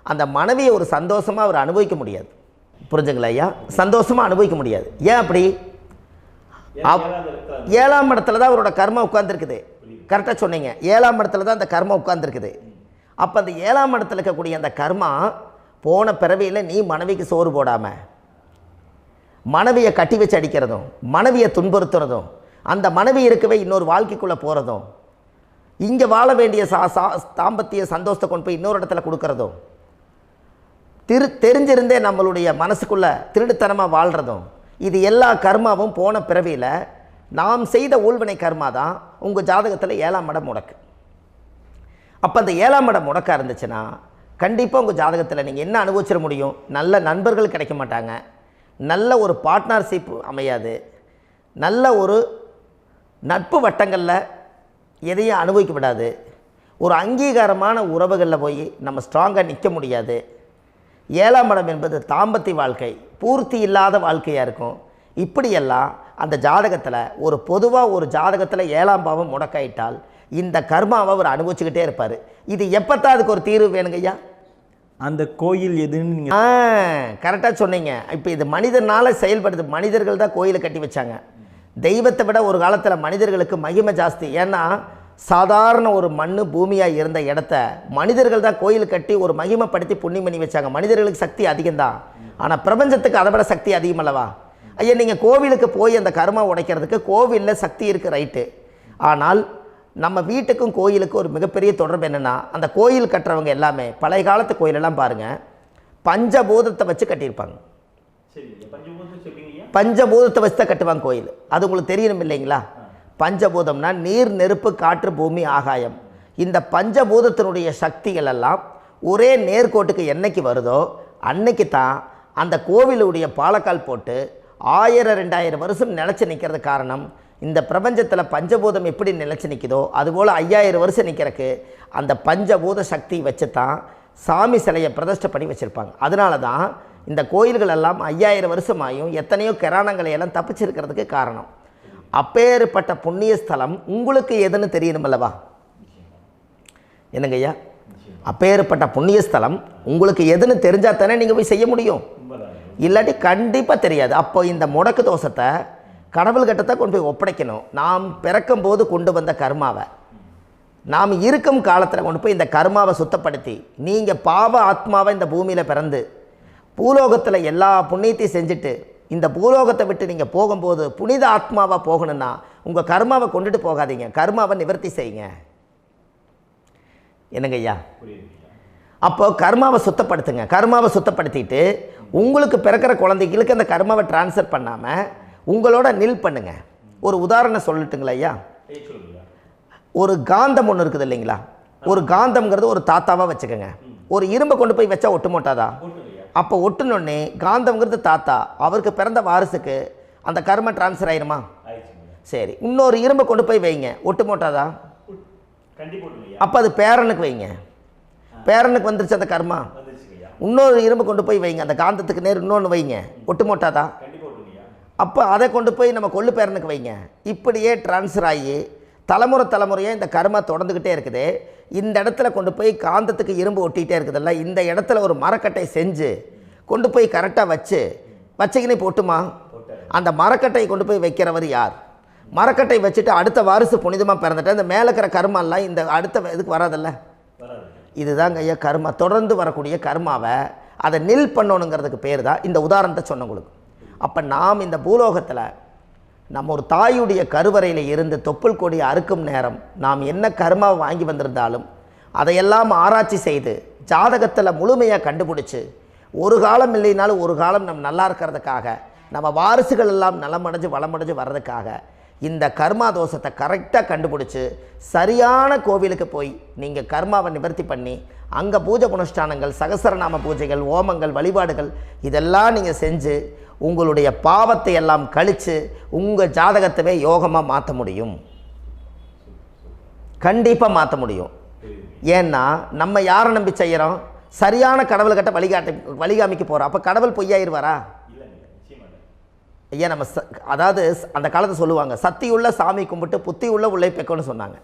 அந்த மனைவியை ஒரு சந்தோஷமாக அவர் அனுபவிக்க முடியாது. புரிஞ்சுங்களா ஐயா? சந்தோஷமாக அனுபவிக்க முடியாது. ஏன் அப்படி? 7ஆம் இடத்துல தான் அவரோட கர்மா உட்கார்ந்துருக்குது. கரெக்டாக சொன்னீங்க. 7ஆம் இடத்துல தான் அந்த கர்மா உட்கார்ந்துருக்குது. அப்போ அந்த 7ஆம் இடத்துல இருக்கக்கூடிய அந்த கர்மா போன பிறவியில் நீ மனைவிக்கு சோறு போடாமல் மனைவியை கட்டி வச்சு அடிக்கிறதும், மனைவியை துன்புறுத்துறதும், அந்த மனைவி இருக்கவே இன்னொரு வாழ்க்கைக்குள்ளே போகிறதும், இங்கே வாழ வேண்டிய தாம்பத்திய சந்தோஷத்தை கொண்டு போய் இன்னொரு இடத்துல கொடுக்கறதும், தெரிஞ்சிருந்தே நம்மளுடைய மனசுக்குள்ளே திருடுத்தனமாக வாழ்கிறதும், இது எல்லா கர்மாவும் போன பிறவியில் நாம் செய்த ஊழ்வினை கர்மா தான் உங்கள் ஜாதகத்தில் 7ஆம் இடம் முடக்கு. அப்போ அந்த 7ஆம் இடம் முடக்கா இருந்துச்சுன்னா கண்டிப்பாக உங்கள் ஜாதகத்தில் நீங்கள் என்ன அனுபவிச்சிட முடியும்? நல்ல நண்பர்கள் கிடைக்க மாட்டாங்க, நல்ல ஒரு பார்ட்னர்ஷிப் அமையாது, நல்ல ஒரு நட்பு வட்டங்களில் எதையும் அனுபவிக்க விடாது, ஒரு அங்கீகாரமான உறவுகளில் போய் நம்ம ஸ்ட்ராங்காக நிற்க முடியாது. 7ஆம் இடம் என்பது தாம்பத்திய வாழ்க்கை, பூர்த்தி இல்லாத வாழ்க்கையாக இருக்கும். இப்படியெல்லாம் அந்த ஜாதகத்தில் ஒரு பொதுவாக ஒரு ஜாதகத்தில் 7ஆம் பாவம் முடக்காயிட்டால் இந்த கர்மாவை அவர் அனுபவிச்சுக்கிட்டே இருப்பார். இது எப்போத்தான் அதுக்கு ஒரு தீர்வு வேணுங்கய்யா? அந்த கோயில் எதுன்னு நீங்கள் கரெக்டாக சொன்னீங்க. இப்போ இது மனிதனால் செயல்படுது. மனிதர்கள் தான் கோயிலை கட்டி வச்சாங்க. தெய்வத்தை விட ஒரு காலத்தில் மனிதர்களுக்கு மகிமை ஜாஸ்தி. ஏன்னா சாதாரண ஒரு மண் பூமியாக இருந்த இடத்த மனிதர்கள் தான் கோயில் கட்டி ஒரு மகிமைப்படுத்தி புண்ணியம் பண்ணி வச்சாங்க. மனிதர்களுக்கு சக்தி அதிகம்தான், ஆனால் பிரபஞ்சத்துக்கு அதை விட சக்தி அதிகம் அல்லவா? ஐயா, நீங்கள் கோவிலுக்கு போய் அந்த கர்மா உடைக்கிறதுக்கு கோவிலில் சக்தி இருக்குது, ரைட்டு. ஆனால் நம்ம வீட்டுக்கும் கோயிலுக்கும் ஒரு மிகப்பெரிய தொடர்பு என்னென்னா, அந்த கோயில் கட்டுறவங்க எல்லாமே பழைய காலத்து கோயிலெல்லாம் பாருங்கள், பஞ்சபூதத்தை வச்சு கட்டியிருப்பாங்க. பஞ்சபூதத்தை வச்சு தான் கட்டுவாங்க கோயில். அது உங்களுக்கு தெரியணும் இல்லைங்களா? பஞ்சபூதம்னா நீர், நெருப்பு, காற்று, பூமி, ஆகாயம். இந்த பஞ்சபூதத்தினுடைய சக்திகள் எல்லாம் ஒரே நேர்கோட்டுக்கு என்னைக்கு வருதோ அன்னைக்கு தான் அந்த கோவிலுடைய பாலக்கால் போட்டு 1000-2000 வருஷம் நிலச்சி நிற்கிறது. காரணம், இந்த பிரபஞ்சத்தில் பஞ்சபூதம் எப்படி நிலச்சி நிற்குதோ அதுபோல் 5000 வருஷம் நிற்கிறதுக்கு அந்த பஞ்சபூத சக்தி வச்சு தான் சாமி சிலையை பிரதிஷ்டை பண்ணி வச்சுருப்பாங்க. அதனால தான் இந்த கோயில்கள் எல்லாம் 5000 வருஷமாயும் எத்தனையோ கிராணங்களை எல்லாம் தப்பிச்சிருக்கிறதுக்கு காரணம். அப்பேற்பட்ட புண்ணிய ஸ்தலம் உங்களுக்கு எதுன்னு தெரியணும் அல்லவா? என்னங்கய்யா? அப்பேற்பட்ட புண்ணிய ஸ்தலம் உங்களுக்கு எதுன்னு தெரிஞ்சால் தானே நீங்கள் போய் செய்ய முடியும், இல்லாட்டி கண்டிப்பாக தெரியாது. அப்போ இந்த முடக்கு தோஷத்தை கடவுள்கிட்ட கொண்டு போய் ஒப்படைக்கணும். நாம் பிறக்கும் போது கொண்டு வந்த கர்மாவை நாம் இருக்கும் காலத்தில் கொண்டு போய் இந்த கர்மாவை சுத்தப்படுத்தி, நீங்கள் பாவ ஆத்மாவை இந்த பூமியில் பிறந்து பூலோகத்தில் எல்லா புண்ணியத்தையும் செஞ்சுட்டு இந்த பூலோகத்தை விட்டு நீங்கள் போகும்போது புனித ஆத்மாவாக போகணுன்னா உங்கள் கர்மாவை கொண்டுட்டு போகாதீங்க, கர்மாவை நிவர்த்தி செய்யுங்க. என்னங்கய்யா? அப்போ கர்மாவை சுத்தப்படுத்துங்க. கர்மாவை சுத்தப்படுத்திட்டு உங்களுக்கு பிறக்கிற குழந்தைகளுக்கு அந்த கர்மாவை டிரான்ஸ்ஃபர் பண்ணாமல் உங்களோட நில் பண்ணுங்க. ஒரு உதாரணம் சொல்லட்டுங்களா ஐயா? ஒரு காந்தம் ஒன்று இருக்குது இல்லைங்களா? ஒரு காந்தம்ங்கிறது ஒரு தாத்தாவாக வச்சுக்கோங்க. ஒரு இரும்பை கொண்டு போய் வச்சா ஒட்டு மோட்டாதா? அப்போ ஒட்டுனோடனே காந்தம்ங்கிறது தாத்தா, அவருக்கு பிறந்த வாரிசுக்கு அந்த கர்ம டிரான்ஸ்ஃபர் ஆயிருமா? சரி, இன்னொரு இரும்பை கொண்டு போய் வைங்க, ஒட்டு மோட்டாதா? அப்போ அது பேரனுக்கு வைங்க, பேரனுக்கு வந்துருச்சு அந்த கர்மா. இன்னொரு இரும்பை கொண்டு போய் வைங்க, அந்த காந்தத்துக்கு நேர் இன்னொன்று வைங்க, ஒட்டு மோட்டாதா? அப்போ அதை கொண்டு போய் நம்ம கொள்ளு பேரனுக்கு வைங்க. இப்படியே டிரான்ஸ்ஃபர் ஆகி தலைமுறையாக இந்த கர்மா தொடர்ந்துக்கிட்டே இருக்குது. இந்த இடத்துல கொண்டு போய் காந்தத்துக்கு இரும்பு ஒட்டிகிட்டே இருக்குதுல்ல, இந்த இடத்துல ஒரு மரக்கட்டை செஞ்சு கொண்டு போய் கரெக்டாக வச்சுக்கினே போட்டுமா? அந்த மரக்கட்டையை கொண்டு போய் வைக்கிறவர் யார்? மரக்கட்டை வச்சுட்டு அடுத்த வாரிசு புனிதமாக பிறந்துட்டு அந்த மேலே இருக்கிற கர்மாலாம் இந்த அடுத்த இதுக்கு வராதில்ல. இதுதாங்க ஐயா கர்மா. தொடர்ந்து வரக்கூடிய கர்மாவை அதை நில் பண்ணணுங்கிறதுக்கு பேர் தான் இந்த உதாரணத்தை சொன்னவங்களுக்கு. அப்போ நாம் இந்த பூலோகத்தில் நம்ம ஒரு தாயுடைய கருவறையில் இருந்து தொப்புள் கொடி அறுக்கும் நேரம் நாம் என்ன கர்மாவை வாங்கி வந்திருந்தாலும் அதையெல்லாம் ஆராய்ச்சி செய்து ஜாதகத்தில் முழுமையாக கண்டுபிடிச்சி ஒரு காலம் இல்லைனாலும் ஒரு காலம் நம்ம நல்லா இருக்கிறதுக்காக, நம்ம வாரிசுகள் எல்லாம் நலமடைஞ்சு வளமடைஞ்சு வர்றதுக்காக இந்த கர்மா தோஷத்தை கரெக்டாக கண்டுபிடிச்சி சரியான கோவிலுக்கு போய் நீங்கள் கர்மாவை நிவர்த்தி பண்ணி அங்கே பூஜை புனஸ்தானங்கள், சகசரநாம பூஜைகள், ஓமங்கள், வழிபாடுகள் இதெல்லாம் நீங்கள் செஞ்சு உங்களுடைய பாவத்தை எல்லாம் கழித்து உங்கள் ஜாதகத்தவே யோகமாக மாற்ற முடியும். கண்டிப்பாக மாற்ற முடியும். ஏன்னா நம்ம யாரை நம்பி செய்கிறோம்? சரியான கடவுள்கிட்ட வழிகாமிக்க போகிறோம். அப்போ கடவுள் பொய்யாயிருவாரா? ஐயா நம்ம அதாவது அந்த காலத்தை சொல்லுவாங்க, சத்தியுள்ள சாமி கும்பிட்டு புத்தி உள்ள உள்ளே பெக்கணும்னு சொன்னாங்க.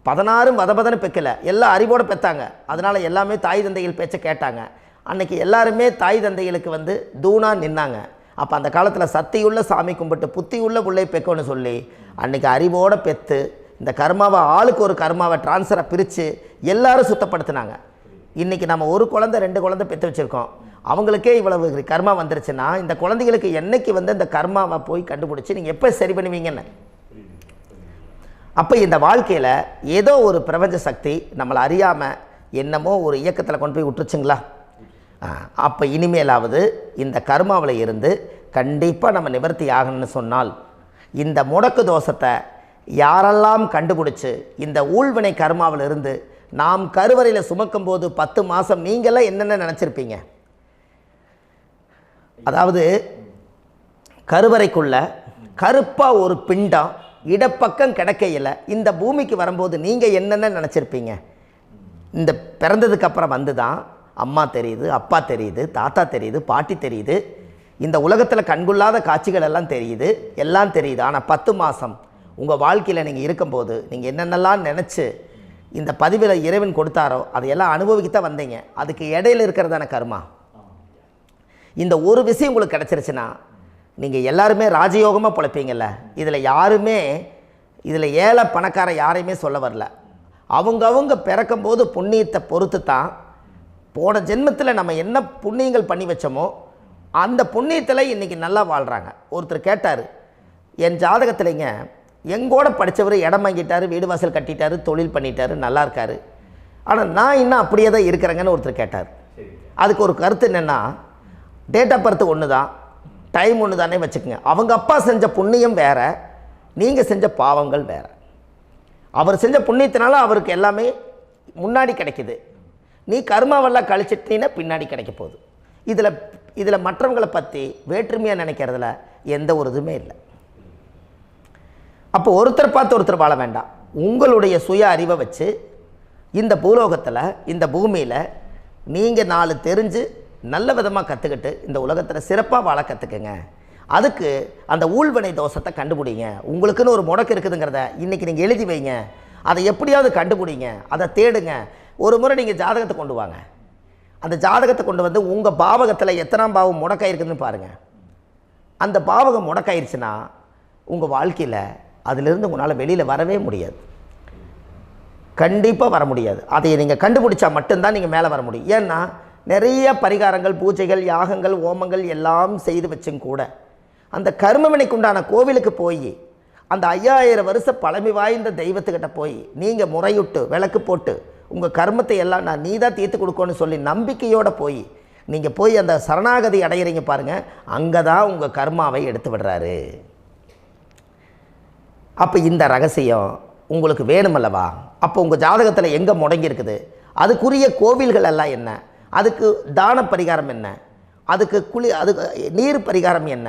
16 வதபதன்னு பெக்கலை, எல்லாம் அறிவோடு பெற்றாங்க. அதனால் எல்லாமே தாய் தந்தைகள் பேச்சை கேட்டாங்க. அன்றைக்கி எல்லாருமே தாய் தந்தைகளுக்கு தூணாக நின்னாங்க. அப்போ அந்த காலத்தில் சத்தியுள்ள சாமி கும்பிட்டு புத்தி உள்ள உள்ளே பெக்கணும்னு சொல்லி அன்றைக்கி அறிவோடு பெற்று இந்த கர்மாவை ஆளுக்கு ஒரு கர்மாவை டிரான்ஸ்ஃபரை பிரித்து எல்லாரும் சுத்தப்படுத்தினாங்க. இன்றைக்கி நம்ம ஒரு குழந்தை 2 குழந்தை பெற்று வச்சுருக்கோம். அவங்களுக்கே இவ்வளவு கர்மா வந்துருச்சுன்னா இந்த குழந்தைகளுக்கு என்னைக்கு இந்த கர்மாவை போய் கண்டுபிடிச்சி நீங்கள் எப்போ சரி பண்ணுவீங்கன்னு. அப்போ இந்த வாழ்க்கையில் ஏதோ ஒரு பிரபஞ்ச சக்தி நம்மளை அறியாமல் என்னமோ ஒரு இயக்கத்தில் கொண்டு போய் விட்டுருச்சுங்களா? அப்போ இனிமேலாவது இந்த கர்மாவில் இருந்து கண்டிப்பாக நம்ம நிவர்த்தி ஆகணும்னு சொன்னால் இந்த முடக்கு தோஷத்தை யாரெல்லாம் கண்டுபிடிச்சி இந்த ஊழ்வினை கர்மாவில் இருந்து நாம் கருவறையில் சுமக்கும் போது 10 மாதம் நீங்களாம் என்னென்ன நினச்சிருப்பீங்க? அதாவது கருவறைக்குள்ள கருப்பாக ஒரு பிண்டம் இடப்பக்கம் கிடக்கையில் இந்த பூமிக்கு வரும்போது நீங்கள் என்னென்ன நினச்சிருப்பீங்க? இந்த பிறந்ததுக்கு அப்புறம் வந்து தான் அம்மா தெரியுது, அப்பா தெரியுது, தாத்தா தெரியுது, பாட்டி தெரியுது, இந்த உலகத்தில் கண்கொள்ளாத காட்சிகள் எல்லாம் தெரியுது, எல்லாம் தெரியுது. ஆனால் 10 மாதம் உங்கள் வாழ்க்கையில் நீங்கள் இருக்கும்போது நீங்கள் என்னென்னலாம் நினச்சி இந்த பதிவில் இறைவன் கொடுத்தாரோ அதையெல்லாம் அனுபவிக்கத்தான் வந்தீங்க. அதுக்கு இடையில இருக்கிறதான கர்மா. இந்த ஒரு விஷயம் உங்களுக்கு கிடச்சிருச்சுன்னா நீங்கள் எல்லாருமே ராஜயோகமாக பிழைப்பீங்கள்ல. இதில் ஏழை பணக்கார யாரையுமே சொல்ல வரல. அவங்க பிறக்கும்போது புண்ணியத்தை பொறுத்து தான் போன ஜென்மத்தில் நம்ம என்ன புண்ணியங்கள் பண்ணி வச்சோமோ அந்த புண்ணியத்தில் இன்றைக்கி நல்லா வாழ்கிறாங்க. ஒருத்தர் கேட்டார், என் ஜாதகத்தில்ங்க எங்கூட படித்தவர் இடம் வாங்கிட்டார், வீடு வாசல் கட்டிட்டார், தொழில் பண்ணிட்டார், நல்லா இருக்கார், ஆனால் நான் இன்னும் அப்படியே தான் இருக்கிறேங்கன்னு ஒருத்தர் கேட்டார். அதுக்கு ஒரு கருத்து என்னென்னா, டேட் ஆஃப் பர்த் ஒன்று தான், டைம் ஒன்று தானே வச்சுக்கோங்க. அவங்க அப்பா செஞ்ச புண்ணியம் வேறு, நீங்கள் செஞ்ச பாவங்கள் வேறு. அவர் செஞ்ச புண்ணியத்தினால அவருக்கு எல்லாமே முன்னாடி கிடைக்கிது. நீ கர்மாவெல்லாம் கழிச்சிட்டினா பின்னாடி கிடைக்க போகுது. இதில் மற்றவங்களை பற்றி வேற்றுமையாக நினைக்கிறதுல எந்த ஒரு இதுவுமே இல்லை. அப்போ ஒருத்தர் பார்த்து ஒருத்தர் வாழ வேண்டாம். உங்களுடைய சுய அறிவை வச்சு இந்த பூலோகத்தில் இந்த பூமியில் நீங்கள் 4 தெரிஞ்சு நல்ல விதமாக கற்றுக்கிட்டு இந்த உலகத்தில் சிறப்பாக வாழ கற்றுக்குங்க. அதுக்கு அந்த ஊழ்வினை தோஷத்தை கண்டுபிடிங்க. உங்களுக்குன்னு ஒரு முடக்கு இருக்குதுங்கிறத இன்றைக்கி நீங்கள் எழுதி வைங்க. அதை எப்படியாவது கண்டுபிடிங்க, அதை தேடுங்க. ஒரு முறை நீங்கள் ஜாதகத்தை கொண்டு வாங்க. அந்த ஜாதகத்தை கொண்டு வந்து உங்கள் பாவகத்தில் எத்தனாம் பாவம் முடக்காயிருக்குதுன்னு பாருங்கள். அந்த பாவகம் முடக்காயிருச்சுன்னா உங்கள் வாழ்க்கையில் அதிலிருந்து உங்களால் வெளியில் வரவே முடியாது, கண்டிப்பாக வர முடியாது. அதை நீங்கள் கண்டுபிடிச்சா மட்டும்தான் நீங்கள் மேலே வர முடியும். ஏன்னா நிறைய பரிகாரங்கள், பூஜைகள், யாகங்கள், ஓமங்கள் எல்லாம் செய்து வச்சும் கூட அந்த கர்மவினைக்கு உண்டான கோவிலுக்கு போய் அந்த 5000 வருஷ பழமை வாய்ந்த தெய்வத்துக்கிட்ட போய் நீங்கள் முறையிட்டு விளக்கு போட்டு உங்கள் கர்மத்தை எல்லாம் நான் நீ தான் தீர்த்து கொடுக்கணும்னு சொல்லி நம்பிக்கையோடு நீங்கள் போய் அந்த சரணாகதி அடையிறீங்க பாருங்கள், அங்கே தான் உங்கள் கர்மாவை எடுத்து விடுறாரு. அப்போ இந்த ரகசியம் உங்களுக்கு வேணுமல்லவா? அப்போ உங்கள் ஜாதகத்தில் எங்கே முடங்கி அதுக்குரிய கோவில்கள் எல்லாம் என்ன, அதுக்கு தான பரிகாரம் என்ன, அதுக்கு நீர் பரிகாரம் என்ன,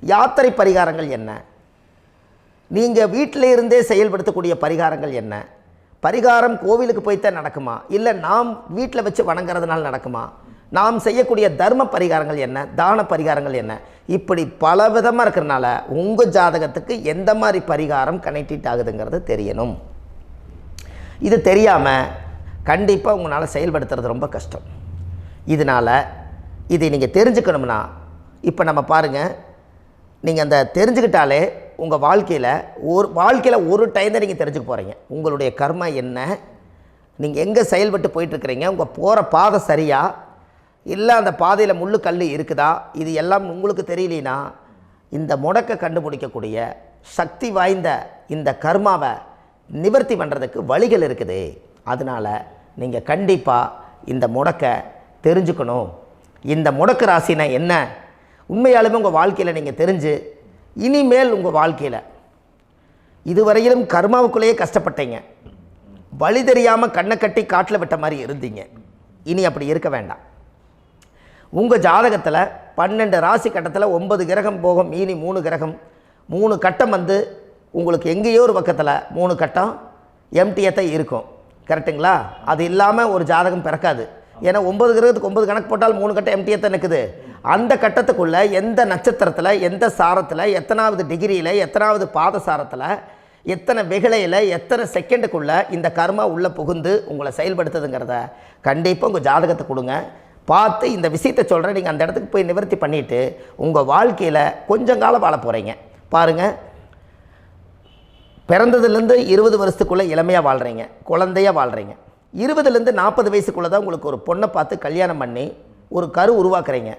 யாத்திரை பரிகாரங்கள் என்ன, நீங்கள் வீட்டில் இருந்தே செயல்படுத்தக்கூடிய பரிகாரங்கள் என்ன, பரிகாரம் கோவிலுக்கு போய்த்தான் நடக்குமா, இல்லை நாம் வீட்டில் வச்சு வணங்குறதுனால நடக்குமா, நாம் செய்யக்கூடிய தர்ம பரிகாரங்கள் என்ன, தான பரிகாரங்கள் என்ன, இப்படி பல விதமாக இருக்கிறனால உங்கள் ஜாதகத்துக்கு எந்த மாதிரி பரிகாரம் கனெக்ட் ஆகுதுங்கிறது தெரியணும். இது தெரியாமல் கண்டிப்பாக உங்களால் செயல்படுத்துறது ரொம்ப கஷ்டம். இதனால் இதை நீங்கள் தெரிஞ்சுக்கணும்னா இப்போ நம்ம பாருங்கள், நீங்கள் அந்த தெரிஞ்சுக்கிட்டாலே உங்கள் வாழ்க்கையில் ஒரு டைம் தான் நீங்கள் தெரிஞ்சுக்க போகிறீங்க. உங்களுடைய கர்மா என்ன, நீங்கள் எங்கே செயல்பட்டு போயிட்டுருக்கிறீங்க, உங்கள் போகிற பாதை சரியா இல்லை அந்த பாதையில் முள்ளு கல் இருக்குதா, இது எல்லாம் உங்களுக்கு தெரியலனா இந்த முடக்கை கண்டுபிடிக்கக்கூடிய சக்தி வாய்ந்த இந்த கர்மாவை நிவர்த்தி பண்ணுறதுக்கு வழிகள் இருக்குது. அதனால் நீங்கள் கண்டிப்பாக இந்த முடக்கை தெரிஞ்சுக்கணும். இந்த முடக்கு ராசினா என்ன உண்மையாலுமே உங்கள் வாழ்க்கையில் நீங்கள் தெரிஞ்சு இனிமேல் உங்கள் வாழ்க்கையில் இதுவரையிலும் கர்மாவுக்குள்ளேயே கஷ்டப்பட்டீங்க, வழி தெரியாமல் கண்ணை கட்டி காட்டில் விட்ட மாதிரி இருந்தீங்க. இனி அப்படி இருக்க வேண்டாம். உங்கள் ஜாதகத்தில் 12 ராசி கட்டத்தில் 9 கிரகம் போகும், மீனி 3 கிரகம், 3 கட்டம் வந்து உங்களுக்கு எங்கேயோ ஒரு பக்கத்தில் 3 கட்டம் எம்டியாக தான் இருக்கும். கரெக்டுங்களா? அது இல்லாமல் ஒரு ஜாதகம் பிறக்காது. ஏன்னா 9 கிரகத்துக்கு 9 கணக்கு போட்டால் 3 கட்டம் எம்டியாக தான் நிற்குது. அந்த கட்டத்துக்குள்ளே எந்த நட்சத்திரத்தில், எந்த சாரத்தில், எத்தனாவது டிகிரியில், எத்தனாவது பாதசாரத்தில், எத்தனை வெகுளையில், எத்தனை செகண்டுக்குள்ளே இந்த கர்மா உள்ளே புகுந்து உங்களை செயல்படுத்துதுங்கிறத கண்டிப்பாக உங்கள் ஜாதகத்தை கொடுங்க. பார்த்து இந்த விஷயத்தை சொல்கிறேன், நீங்கள் அந்த இடத்துக்கு போய் நிவர்த்தி பண்ணிவிட்டு உங்கள் வாழ்க்கையில் கொஞ்சம் காலம் வாழ போகிறீங்க. பாருங்கள், பிறந்ததுலேருந்து 20 வருஷத்துக்குள்ளே இளமையாக வாழ்கிறீங்க, குழந்தையாக வாழ்கிறீங்க. 20லேருந்து 40 வயசுக்குள்ளே தான் உங்களுக்கு ஒரு பொண்ணை பார்த்து கல்யாணம் பண்ணி ஒரு கரு உருவாக்குறீங்க.